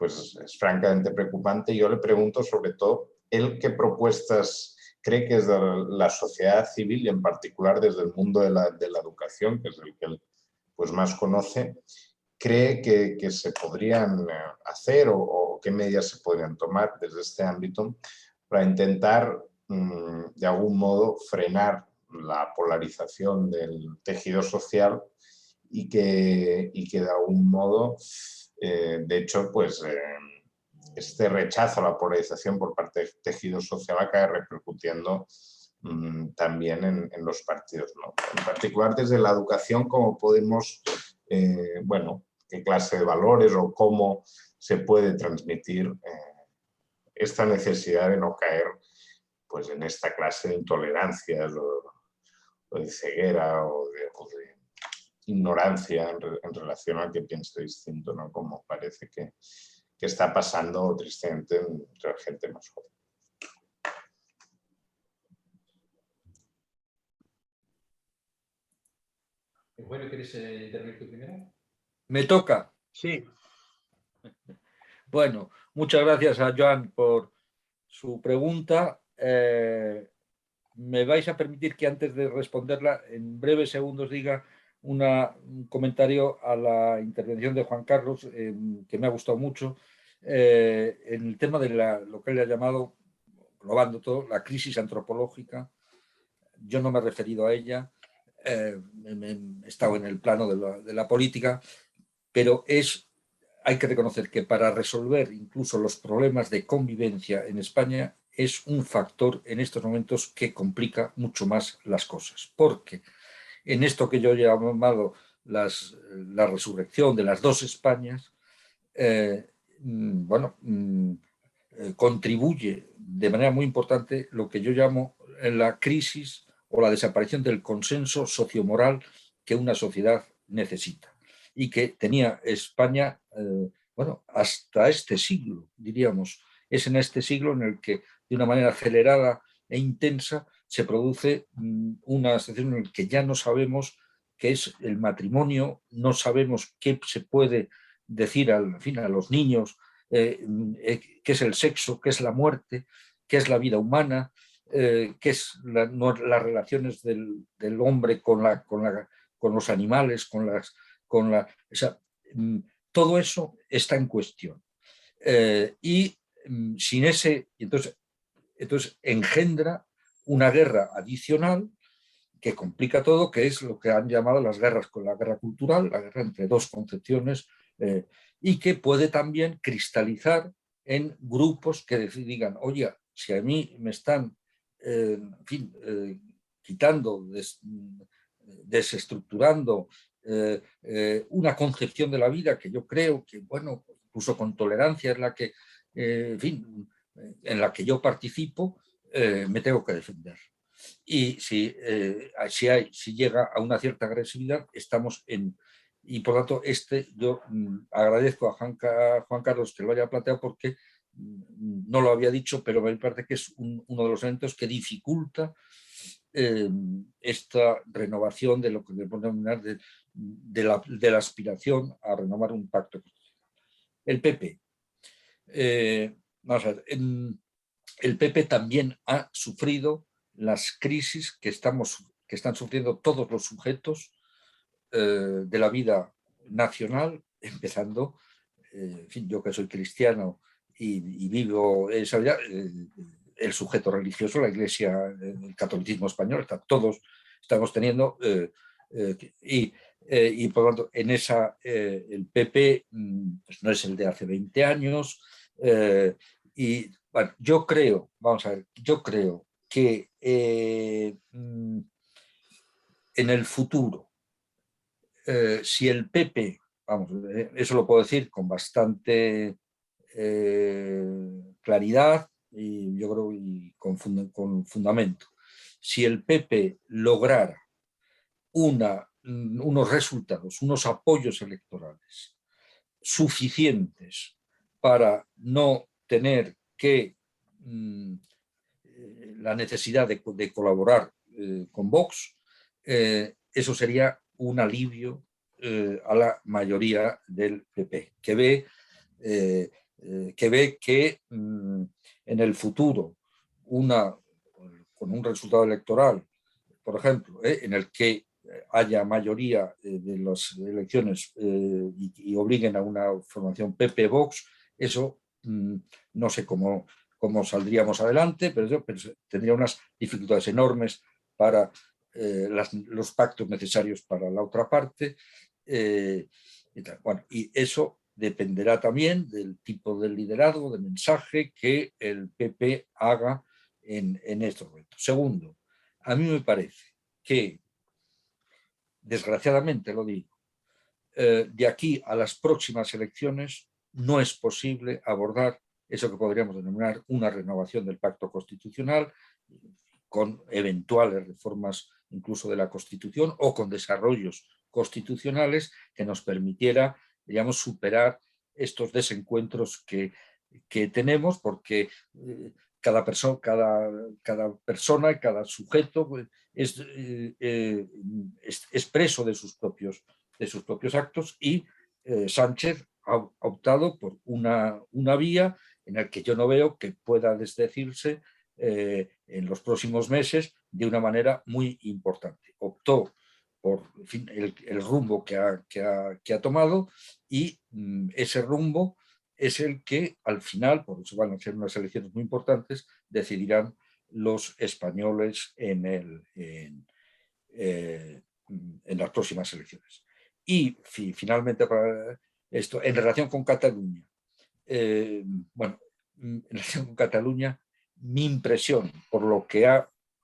es francamente preocupante. Yo le pregunto sobre todo, ¿él qué propuestas cree que desde la sociedad civil y en particular desde el mundo de la educación, que es el que él pues más conoce, cree que se podrían hacer o qué medidas se podrían tomar desde este ámbito para intentar de algún modo frenar la polarización del tejido social y que de algún modo, de hecho, pues este rechazo a la polarización por parte del tejido social acaba repercutiendo también en los partidos, ¿no? En particular desde la educación, cómo podemos, bueno, qué clase de valores o cómo se puede transmitir esta necesidad de no caer pues, en esta clase de intolerancias o de ceguera o de ignorancia en relación al que piensa distinto, ¿no? Como parece que está pasando tristemente entre la gente más joven. Eugenio, ¿quieres intervenir tú primero? ¿Me toca? Sí. Bueno, muchas gracias a Joan por su pregunta. Me vais a permitir que antes de responderla, en breves segundos diga un comentario a la intervención de Juan Carlos, que me ha gustado mucho, en el tema de lo que él ha llamado, globando todo, la crisis antropológica. Yo no me he referido a ella, he estado en el plano de la política, pero hay que reconocer que para resolver incluso los problemas de convivencia en España es un factor en estos momentos que complica mucho más las cosas, porque en esto que yo he llamado la resurrección de las dos Españas, contribuye de manera muy importante lo que yo llamo la crisis o la desaparición del consenso sociomoral que una sociedad necesita y que tenía España, hasta este siglo, diríamos. Es en este siglo en el que, de una manera acelerada e intensa, se produce una situación en la que ya no sabemos qué es el matrimonio, no sabemos qué se puede decir a los niños, qué es el sexo, qué es la muerte, qué es la vida humana, qué es las relaciones del hombre con los animales, todo eso está en cuestión. Y sin entonces engendra una guerra adicional que complica todo, que es lo que han llamado las guerras, con la guerra cultural, la guerra entre dos concepciones, y que puede también cristalizar en grupos que digan, oye, si a mí me están quitando, desestructurando una concepción de la vida que yo creo que, bueno, incluso con tolerancia es la que, en la que yo participo, me tengo que defender. Y si llega a una cierta agresividad, estamos en... Y por lo tanto, yo agradezco a Juan Carlos que lo haya planteado porque no lo había dicho, pero me parece que es uno de los elementos que dificulta esta renovación de lo que podemos denominar de la aspiración a renovar un pacto. El PP. Vamos a ver, el PP también ha sufrido las crisis que están sufriendo todos los sujetos de la vida nacional, empezando, yo que soy cristiano y vivo esa vida, el sujeto religioso, la Iglesia, el catolicismo español, todos estamos teniendo, y por lo tanto, en el PP pues no es el de hace 20 años, y bueno, yo creo que en el futuro, si el PP, eso lo puedo decir con bastante claridad y yo creo y con fundamento, si el PP lograra unos resultados, unos apoyos electorales suficientes para no tener que la necesidad de colaborar con Vox, eso sería un alivio a la mayoría del PP, que ve que en el futuro, con un resultado electoral, por ejemplo, en el que haya mayoría de las elecciones y obliguen a una formación PP-Vox, eso no sé cómo cómo saldríamos adelante, pero tendría unas dificultades enormes para los pactos necesarios para la otra parte. Y eso dependerá también del tipo de liderazgo, de mensaje que el PP haga en estos momentos. Segundo, a mí me parece que, desgraciadamente lo digo, de aquí a las próximas elecciones no es posible abordar eso que podríamos denominar una renovación del pacto constitucional con eventuales reformas incluso de la Constitución o con desarrollos constitucionales que nos permitiera, digamos, superar estos desencuentros que tenemos, porque cada persona, cada sujeto es preso de sus propios actos, y Sánchez ha optado por una vía en la que yo no veo que pueda desdecirse en los próximos meses de una manera muy importante. Optó por, en fin, el rumbo que ha tomado, y ese rumbo es el que al final, por eso van a ser unas elecciones muy importantes, decidirán los españoles en las próximas elecciones. Y finalmente, para esto, en relación con Cataluña, en relación con Cataluña, mi impresión, por lo que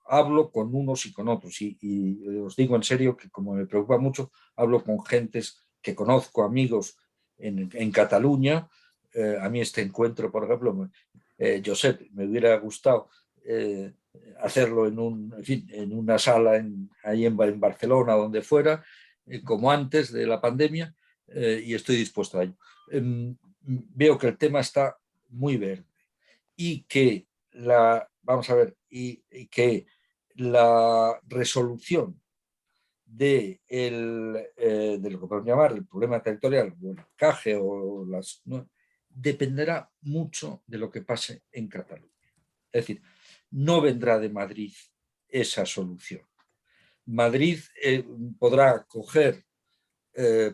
hablo con unos y con otros, y os digo en serio que, como me preocupa mucho, hablo con gentes que conozco, amigos en Cataluña. A mí este encuentro, por ejemplo, Josep, me hubiera gustado hacerlo en una sala ahí en Barcelona, donde fuera, como antes de la pandemia, y estoy dispuesto a ello. Veo que el tema está muy verde, y que que la resolución de lo que podemos llamar el problema territorial, o el encaje, dependerá mucho de lo que pase en Cataluña. Es decir, no vendrá de Madrid esa solución. Madrid podrá coger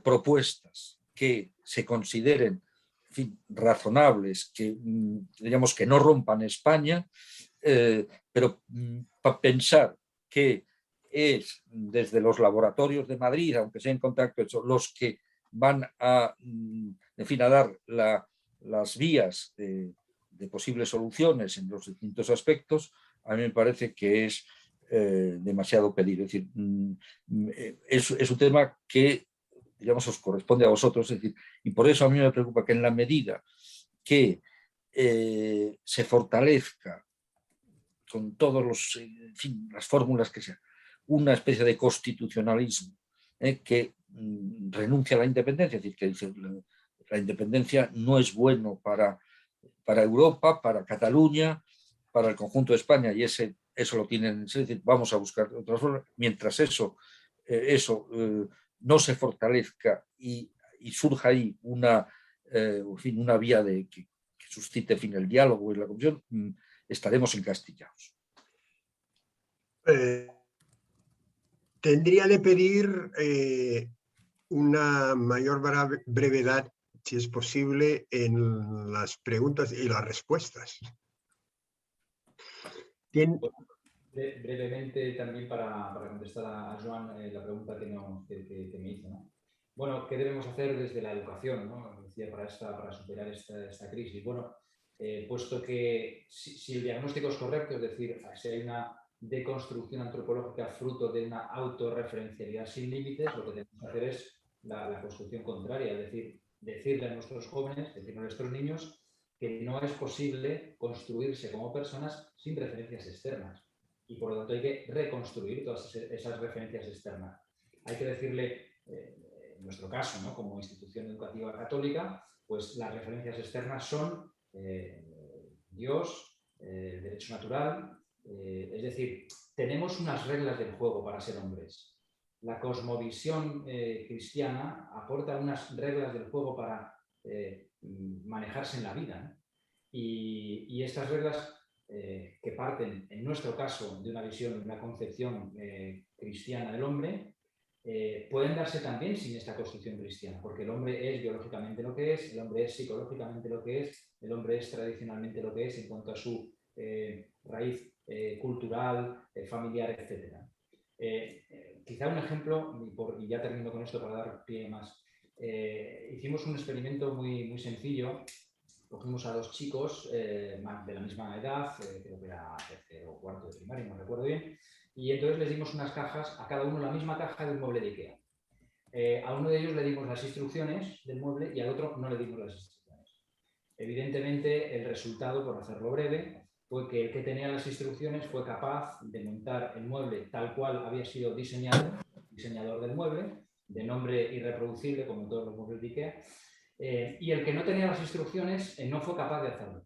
propuestas que se consideren, en fin, razonables, que digamos que no rompan España, pero para pensar que es desde los laboratorios de Madrid, aunque sea en contacto hecho, los que van a, en fin, a dar las vías de posibles soluciones en los distintos aspectos, a mí me parece que es demasiado pedir. Es decir, es un tema que, digamos, os corresponde a vosotros, es decir, y por eso a mí me preocupa que en la medida que se fortalezca con todos en fin, las fórmulas que sean, una especie de constitucionalismo que renuncia a la independencia, es decir, que dice la independencia no es bueno para Europa, para Cataluña, para el conjunto de España, y eso lo tienen, es decir, vamos a buscar otras formas. Mientras eso no se fortalezca y surja ahí una vía que suscite, en fin, el diálogo y la comisión, estaremos encastillados. Tendría de pedir una mayor brevedad, si es posible, en las preguntas y las respuestas. Brevemente también para contestar a Joan la pregunta que me hizo, ¿no? Bueno, ¿qué debemos hacer desde la educación, ¿no? Decía, para superar esta crisis. Bueno, puesto que si el diagnóstico es correcto, es decir, si hay una deconstrucción antropológica fruto de una autorreferencialidad sin límites, lo que tenemos que hacer es la construcción contraria, es decir, decirle a nuestros jóvenes, decirle a nuestros niños que no es posible construirse como personas sin referencias externas. Y por lo tanto hay que reconstruir todas esas referencias externas. Hay que decirle, en nuestro caso, ¿no?, como institución educativa católica, pues las referencias externas son Dios, el derecho natural, es decir, tenemos unas reglas del juego para ser hombres. La cosmovisión cristiana aporta unas reglas del juego para manejarse en la vida, ¿no? Y estas reglas que parten, en nuestro caso, de una visión, de una concepción cristiana del hombre, pueden darse también sin esta construcción cristiana, porque el hombre es biológicamente lo que es, el hombre es psicológicamente lo que es, el hombre es tradicionalmente lo que es en cuanto a su raíz cultural, familiar, etc. Quizá un ejemplo, y ya termino con esto para dar pie más. Hicimos un experimento muy sencillo. Cogimos a 2 chicos de la misma edad, creo que era tercero o cuarto de primaria, no recuerdo bien, y entonces les dimos unas cajas, a cada uno la misma caja de un mueble de IKEA. A uno de ellos le dimos las instrucciones del mueble y al otro no le dimos las instrucciones. Evidentemente, el resultado, por hacerlo breve, fue que el que tenía las instrucciones fue capaz de montar el mueble tal cual había sido diseñado, diseñador del mueble, de nombre irreproducible, como todos los muebles de IKEA, y el que no tenía las instrucciones no fue capaz de hacerlo.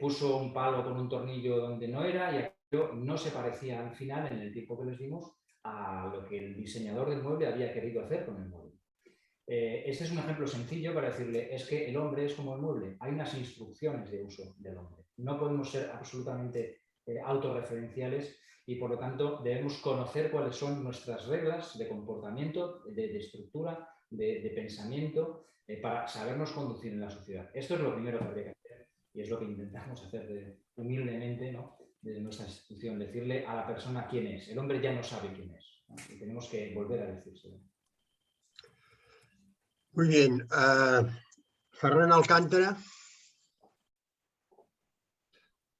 Puso un palo con un tornillo donde no era y aquello no se parecía al final, en el tiempo que les dimos, a lo que el diseñador del mueble había querido hacer con el mueble. Este es un ejemplo sencillo para decirle, es que el hombre es como el mueble, hay unas instrucciones de uso del hombre. No podemos ser absolutamente autorreferenciales y por lo tanto debemos conocer cuáles son nuestras reglas de comportamiento, de estructura, de pensamiento, para sabernos conducir en la sociedad. Esto es lo primero que habría que hacer y es lo que intentamos hacer humildemente, ¿no?, desde nuestra institución, decirle a la persona quién es. El hombre ya no sabe quién es, ¿no? Y tenemos que volver a decírselo. Muy bien. Ferran Alcántara.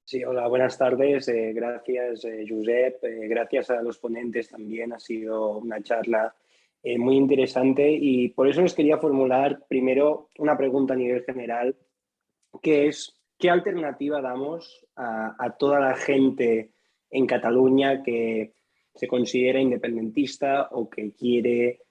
Sí, hola, buenas tardes. Gracias, Josep. Gracias a los ponentes también. Ha sido una charla muy interesante y por eso les quería formular primero una pregunta a nivel general, que es, ¿qué alternativa damos a toda la gente en Cataluña que se considera independentista o que quiere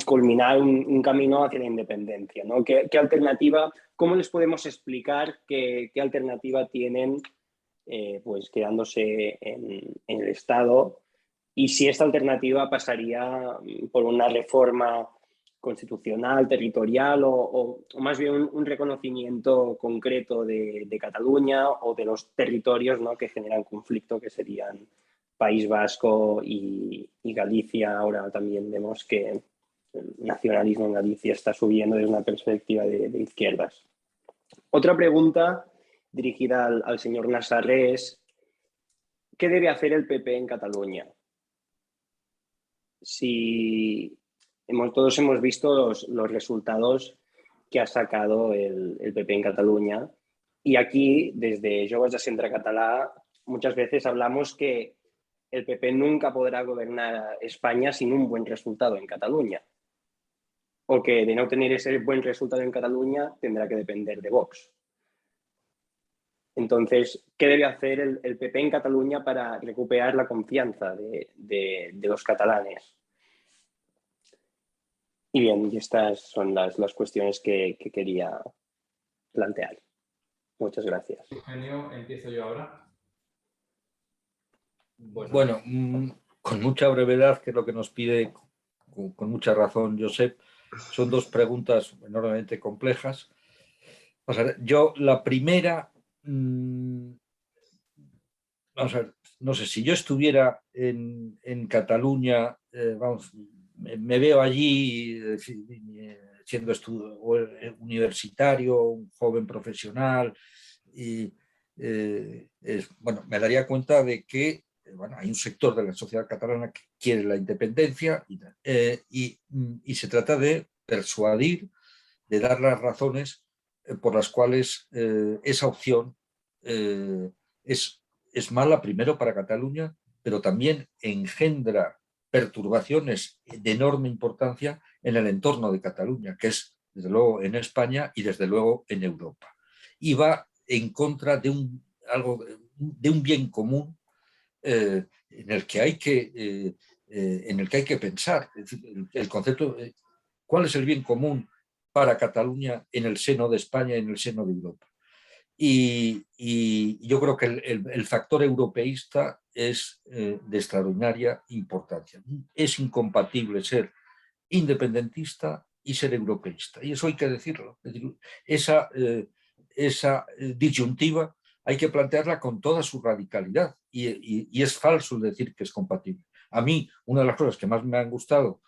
culminar un camino hacia la independencia, ¿no? ¿Qué alternativa, cómo les podemos explicar qué alternativa tienen pues quedándose en el Estado y si esta alternativa pasaría por una reforma constitucional, territorial o más bien un reconocimiento concreto de Cataluña o de los territorios, ¿no?, que generan conflicto, que serían País Vasco y Galicia. Ahora también vemos que el nacionalismo en Galicia está subiendo desde una perspectiva de izquierdas. Otra pregunta dirigida al señor Nassarré es, ¿qué debe hacer el PP en Cataluña? Si todos hemos visto los resultados que ha sacado el PP en Cataluña y aquí, desde Joves de Centre Català, muchas veces hablamos que el PP nunca podrá gobernar España sin un buen resultado en Cataluña. O que de no tener ese buen resultado en Cataluña tendrá que depender de Vox. Entonces, ¿qué debe hacer el PP en Cataluña para recuperar la confianza de los catalanes? Y bien, y estas son las cuestiones que quería plantear. Muchas gracias. Eugenio, empiezo yo ahora. Bueno, con mucha brevedad, que es lo que nos pide con mucha razón Josep, son 2 preguntas enormemente complejas. Vamos a ver, yo la primera, vamos a ver, no sé, si yo estuviera en Cataluña, vamos, me veo allí siendo universitario, un joven profesional, y bueno, me daría cuenta de que bueno, hay un sector de la sociedad catalana que quiere la independencia y se trata de persuadir, de dar las razones por las cuales esa opción es mala, primero para Cataluña, pero también engendra perturbaciones de enorme importancia en el entorno de Cataluña, que es desde luego en España y desde luego en Europa. Y va en contra de un bien común en el que hay que pensar. Es decir, el concepto, ¿cuál es el bien común para Cataluña en el seno de España y en el seno de Europa? Y yo creo que el factor europeísta es de extraordinaria importancia. Es incompatible ser independentista y ser europeísta. Y eso hay que decirlo. Es decir, esa disyuntiva hay que plantearla con toda su radicalidad y es falso decir que es compatible. A mí, una de las cosas que más me han gustado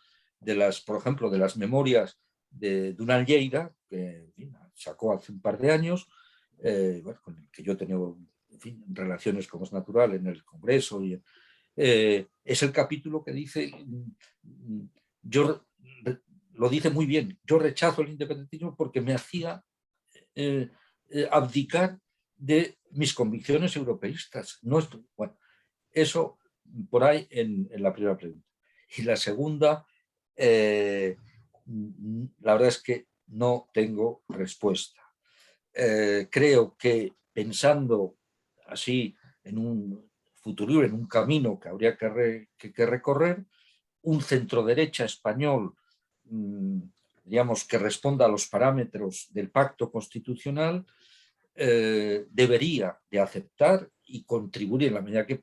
por ejemplo, de las memorias de Dunal Lleida, que en fin, sacó hace un par de años, bueno, con el que yo he tenido, en fin, relaciones como es natural en el Congreso, es el capítulo que dice, lo dice muy bien, yo rechazo el independentismo porque me hacía abdicar de mis convicciones europeístas. Bueno, eso por ahí en la primera pregunta. Y la segunda, la verdad es que no tengo respuesta. Creo que pensando así en un futuro, en un camino que habría que recorrer, un centroderecha español, digamos, que responda a los parámetros del pacto constitucional, debería de aceptar y contribuir en la medida que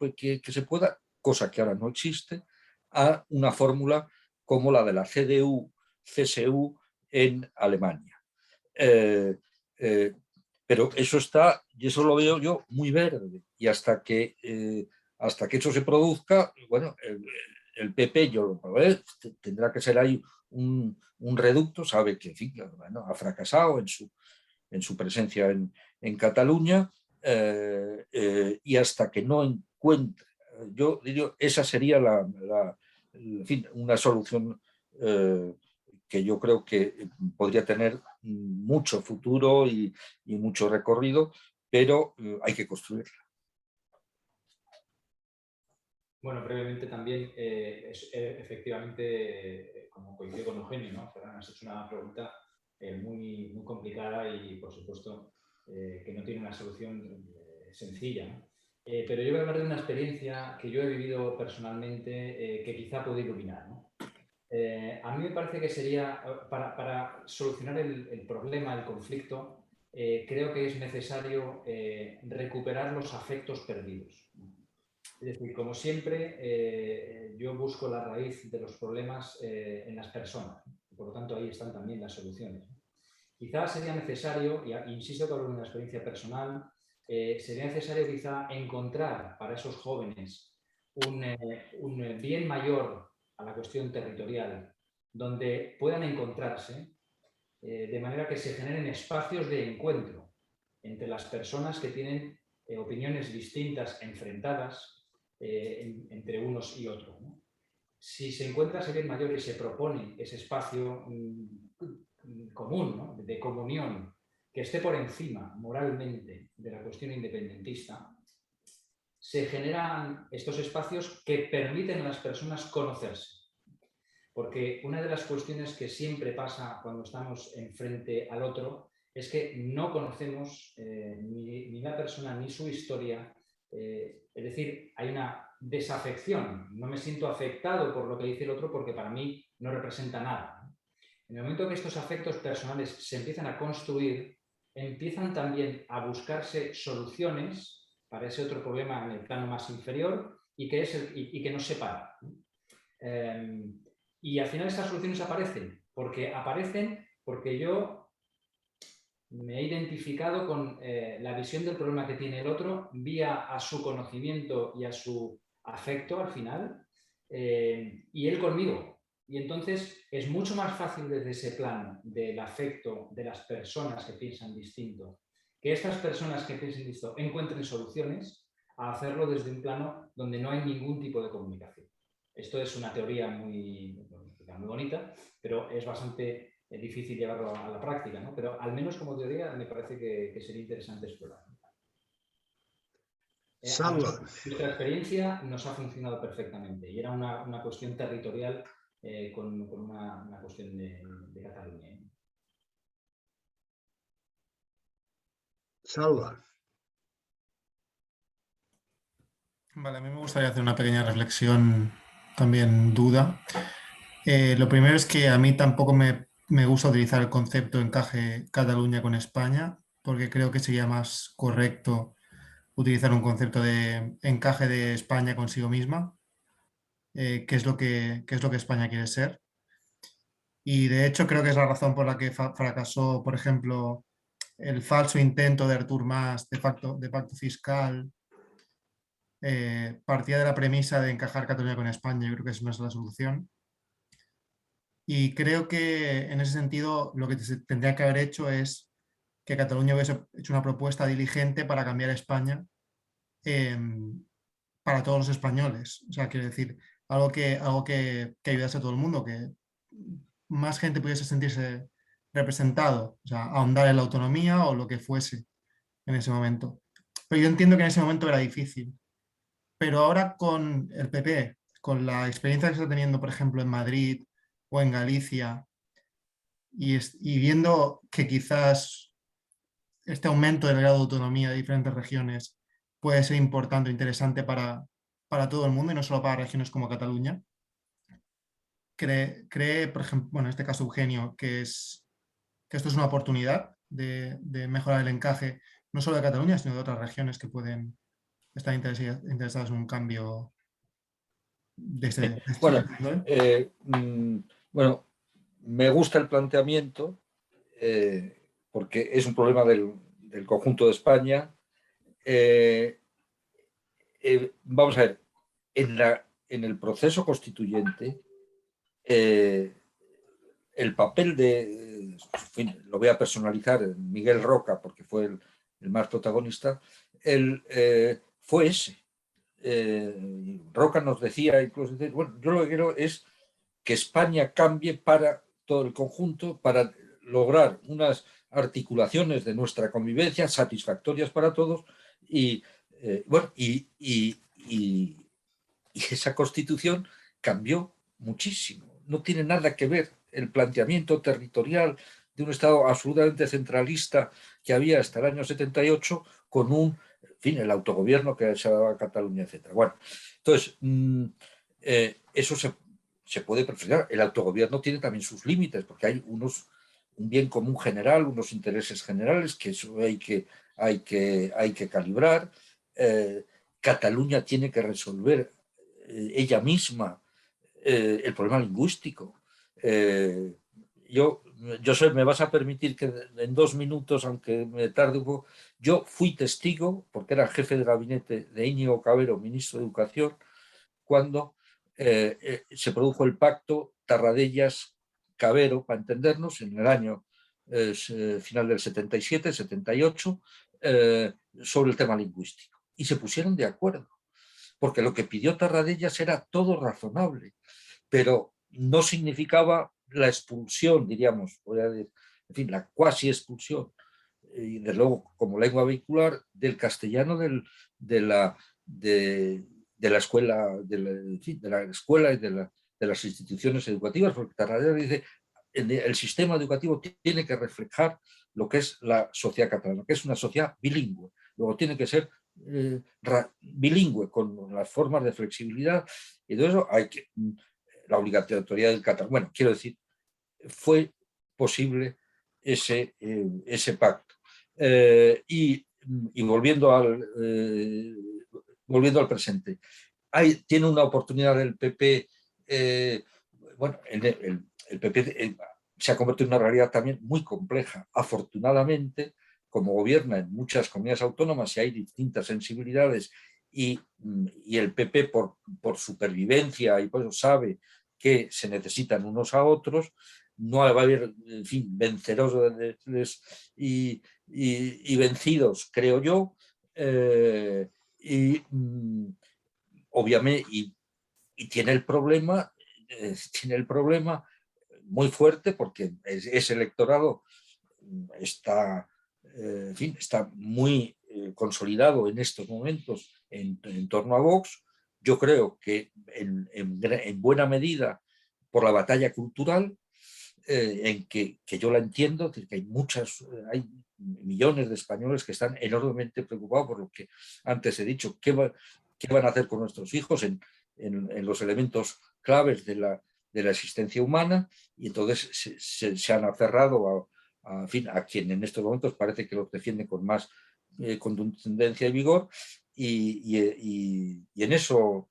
se pueda, cosa que ahora no existe, a una fórmula como la de la CDU-CSU en Alemania. Pero eso está, y eso lo veo yo, muy verde. Y hasta que eso se produzca, bueno, el PP tendrá que ser ahí un reducto, sabe que en fin, bueno, ha fracasado en su presencia en Cataluña, y hasta que no encuentre, yo diría, esa sería en fin, una solución que yo creo que podría tener mucho futuro y mucho recorrido, pero hay que construirla. Bueno, brevemente también, efectivamente, como coincido con Eugenio, ¿no? Ferran, has hecho una pregunta muy, muy complicada y, por supuesto, que no tiene una solución sencilla, ¿no? Pero yo voy a hablar de una experiencia que yo he vivido personalmente que quizá puede iluminar, ¿no? A mí me parece que sería, para solucionar el problema, el conflicto, creo que es necesario recuperar los afectos perdidos. Es decir, como siempre, yo busco la raíz de los problemas en las personas. Por lo tanto, ahí están también las soluciones. Quizás sería necesario, y insisto que hablo de una experiencia personal, sería necesario quizá encontrar para esos jóvenes un bien mayor a la cuestión territorial, donde puedan encontrarse, de manera que se generen espacios de encuentro entre las personas que tienen opiniones distintas, enfrentadas, entre unos y otros, ¿no? Si se encuentra ese bien mayor y se propone ese espacio común, ¿no? De comunión, que esté por encima moralmente de la cuestión independentista, se generan estos espacios que permiten a las personas conocerse. Porque una de las cuestiones que siempre pasa cuando estamos enfrente al otro es que no conocemos ni la persona ni su historia. Es decir, hay una desafección. No me siento afectado por lo que dice el otro porque para mí no representa nada. En el momento que estos afectos personales se empiezan a construir, empiezan también a buscarse soluciones para ese otro problema en el plano más inferior y que nos separa. Y al final estas soluciones aparecen porque yo me he identificado con la visión del problema que tiene el otro vía a su conocimiento y a su afecto al final, y él conmigo. Y entonces es mucho más fácil desde ese plano del afecto de las personas que piensan distinto, que estas personas que piensan distinto encuentren soluciones, a hacerlo desde un plano donde no hay ningún tipo de comunicación. Esto es una teoría muy bonita, pero es bastante difícil llevarlo a la práctica, ¿no? Pero al menos como teoría me parece que sería interesante explorar. Nuestra experiencia nos ha funcionado perfectamente y era una cuestión territorial con una cuestión de Cataluña. Salva. Vale, a mí me gustaría hacer una pequeña reflexión, también duda. Lo primero es que a mí tampoco me gusta utilizar el concepto encaje Cataluña con España, porque creo que sería más correcto utilizar un concepto de encaje de España consigo misma, que es lo que España quiere ser. Y de hecho creo que es la razón por la que fracasó, por ejemplo, el falso intento de Artur Mas de pacto fiscal, partía de la premisa de encajar Cataluña con España. Yo creo que esa no es la solución. Y creo que en ese sentido lo que se tendría que haber hecho es que Cataluña hubiese hecho una propuesta diligente para cambiar España para todos los españoles. O sea, quiero decir, algo que ayudase a todo el mundo, que más gente pudiese sentirse representado, o sea, ahondar en la autonomía o lo que fuese en ese momento. Pero yo entiendo que en ese momento era difícil. Pero ahora con el PP, con la experiencia que está teniendo, por ejemplo, en Madrid o en Galicia, y viendo que quizás este aumento del grado de autonomía de diferentes regiones puede ser importante o interesante para todo el mundo y no solo para regiones como Cataluña. Cree, por ejemplo, bueno, en este caso Eugenio, que esto es una oportunidad de mejorar el encaje no solo de Cataluña, sino de otras regiones que pueden estar interesadas en un cambio de este bueno, me gusta el planteamiento porque es un problema del conjunto de España. Vamos a ver, en el proceso constituyente, el papel en fin, lo voy a personalizar, Miguel Roca, porque fue el más protagonista, fue ese. Roca nos decía, incluso, bueno, yo lo que quiero es que España cambie para todo el conjunto, para lograr unas articulaciones de nuestra convivencia satisfactorias para todos y esa Constitución cambió muchísimo. No tiene nada que ver el planteamiento territorial de un Estado absolutamente centralista que había hasta el año 78 con el autogobierno que se daba a Cataluña, etc. Bueno, entonces, eso se puede perfeccionar. El autogobierno tiene también sus límites, porque hay un bien común general, unos intereses generales que eso hay que calibrar. Cataluña tiene que resolver ella misma el problema lingüístico. Josep, me vas a permitir que en 2 minutos, aunque me tarde un poco, yo fui testigo, porque era jefe de gabinete de Íñigo Cabero, ministro de Educación, cuando se produjo el pacto Tarradellas-Cabero, para entendernos, en el año final del 77, 78, sobre el tema lingüístico. Y se pusieron de acuerdo, porque lo que pidió Tarradellas era todo razonable, pero no significaba la expulsión, diríamos, en fin, la cuasi expulsión, y desde luego como lengua vehicular del castellano de la escuela, de la escuela y de las instituciones educativas, porque Tarradellas dice el sistema educativo tiene que reflejar lo que es la sociedad catalana, que es una sociedad bilingüe. Luego tiene que ser bilingüe con las formas de flexibilidad y todo eso. La obligatoriedad del catalán. Bueno, quiero decir, fue posible ese pacto. Y volviendo al presente, tiene una oportunidad el PP. Bueno, el PP se ha convertido en una realidad también muy compleja. Afortunadamente, como gobierna en muchas comunidades autónomas y hay distintas sensibilidades, y el PP por supervivencia y por eso sabe que se necesitan unos a otros, no va a haber, en fin, vencedores y vencidos, creo yo, obviamente, y tiene el problema muy fuerte porque ese electorado está, en fin, está muy consolidado en estos momentos en torno a Vox. Yo creo que en buena medida por la batalla cultural, en que yo la entiendo, que hay millones de españoles que están enormemente preocupados por lo que antes he dicho, qué van a hacer con nuestros hijos en los elementos claves de la existencia humana, y entonces se han aferrado a quien en estos momentos parece que los defiende con más contundencia y vigor, y en eso,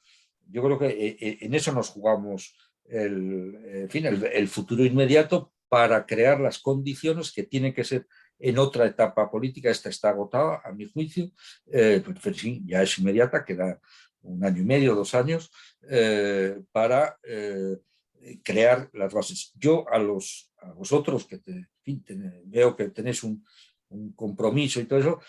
yo creo que en eso nos jugamos el futuro inmediato para crear las condiciones que tienen que ser en otra etapa política. Esta está agotada, a mi juicio, pues sí, ya es inmediata, queda 1 año y medio, 2 años, para crear las bases. Yo a vosotros, que veo que tenéis un compromiso y todo eso,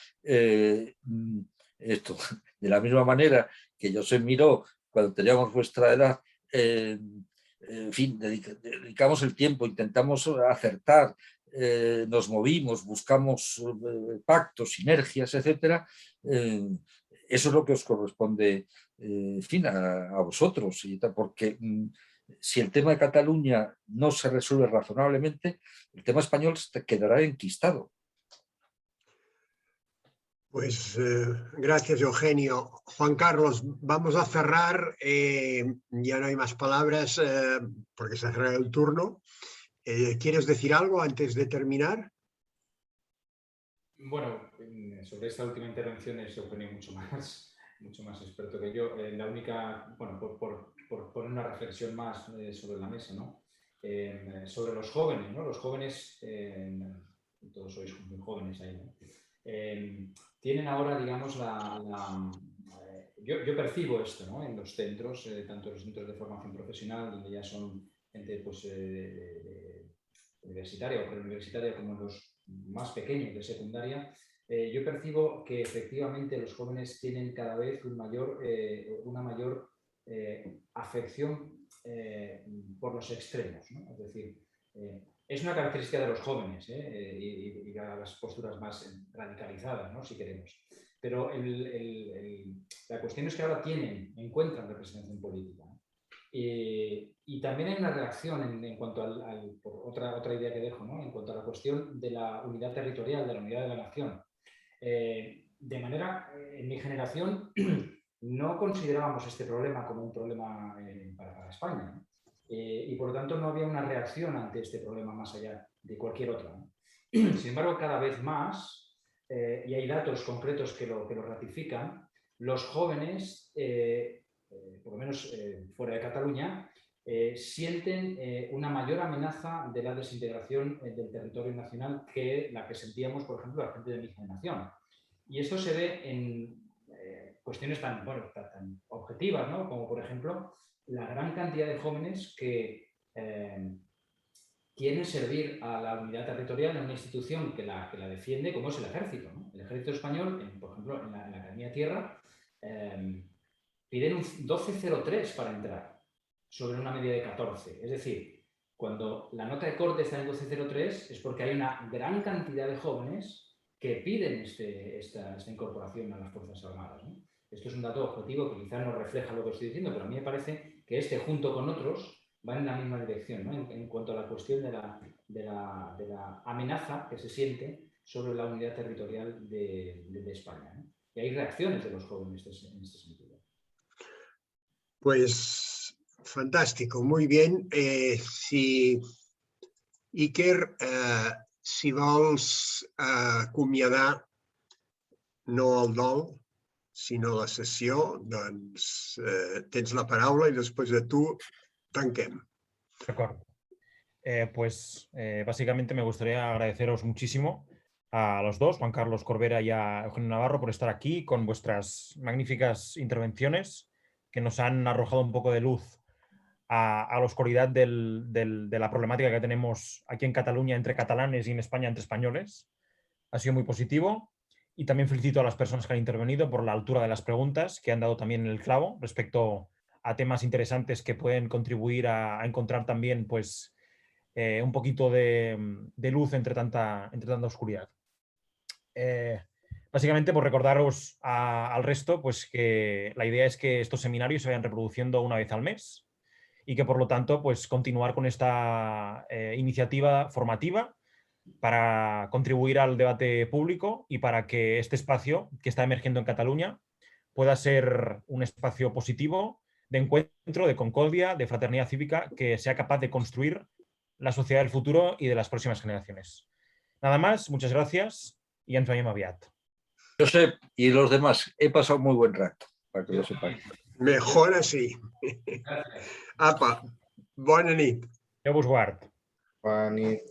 esto, de la misma manera que Josep Miró, cuando teníamos vuestra edad, en fin, dedicamos el tiempo, intentamos acertar, nos movimos, buscamos pactos, sinergias, etcétera. Eso es lo que os corresponde, en fin, a vosotros, porque si el tema de Cataluña no se resuelve razonablemente, el tema español quedará enquistado. Pues gracias, Eugenio. Juan Carlos, vamos a cerrar. Ya no hay más palabras porque se ha cerrado el turno. ¿Quieres decir algo antes de terminar? Bueno, sobre esta última intervención es Eugenio mucho más experto que yo. La única, bueno, por poner una reflexión más sobre la mesa, ¿no? Sobre los jóvenes, ¿no? Los jóvenes, todos sois muy jóvenes ahí, ¿no? Tienen ahora, digamos, yo percibo esto, ¿no? En los centros, tanto en los centros de formación profesional, donde ya son gente pues, universitaria o preuniversitaria, como los más pequeños de secundaria, yo percibo que efectivamente los jóvenes tienen cada vez una mayor afección por los extremos, ¿no? Es decir, es una característica de los jóvenes y las posturas más radicalizadas, ¿no? Si queremos. Pero la cuestión es que ahora encuentran representación política, ¿no? Y también hay una reacción en cuanto otra idea que dejo, ¿no? En cuanto a la cuestión de la unidad territorial, de la unidad de la nación. De manera, en mi generación no considerábamos este problema como un problema para España, ¿no? Y por lo tanto no había una reacción ante este problema más allá de cualquier otra, ¿no? Sin embargo, cada vez más, y hay datos concretos que lo ratifican, los jóvenes, por lo menos fuera de Cataluña, sienten una mayor amenaza de la desintegración del territorio nacional que la que sentíamos, por ejemplo, la gente de mi generación. Y esto se ve en cuestiones tan objetivas, ¿no? Como, por ejemplo, la gran cantidad de jóvenes que quieren servir a la unidad territorial en una institución que la defiende, como es el ejército, ¿no? El ejército español, por ejemplo, en la Academia Tierra, piden un 12,03 para entrar, sobre una media de 14. Es decir, cuando la nota de corte está en 12,03 es porque hay una gran cantidad de jóvenes que piden esta incorporación a las Fuerzas Armadas, ¿no? Esto es un dato objetivo que quizás no refleja lo que estoy diciendo, pero a mí me parece que junto con otros, van en la misma dirección, ¿no? En cuanto a la cuestión de la amenaza que se siente sobre la unidad territorial de España, ¿no? Y hay reacciones de los jóvenes en este sentido. Pues fantástico, muy bien. Iker, si vols acomiadar no el dol, sinó la sessió, doncs tens la paraula i després de tu tanquem. De acuerdo. Básicamente me gustaría agradeceros muchísimo a los dos, Juan Carlos Corbera y a Eugenio Navarro, por estar aquí con vuestras magníficas intervenciones que nos han arrojado un poco de luz a la oscuridad de la problemática que tenemos aquí en Cataluña entre catalanes y en España entre españoles. Ha sido muy positivo y también felicito a las personas que han intervenido por la altura de las preguntas, que han dado también el clavo respecto a temas interesantes que pueden contribuir a encontrar también pues, un poquito de luz entre tanta oscuridad. Básicamente, por recordaros al resto pues, que la idea es que estos seminarios se vayan reproduciendo una vez al mes y que, por lo tanto, pues, continuar con esta iniciativa formativa para contribuir al debate público y para que este espacio que está emergiendo en Cataluña pueda ser un espacio positivo de encuentro, de concordia, de fraternidad cívica, que sea capaz de construir la sociedad del futuro y de las próximas generaciones. Nada más, muchas gracias y ens veiem aviat. Josep y los demás, he pasado muy buen rato, para que lo sepáis. Mejor así. Apa, bona nit. Déu vos guard. Bona nit.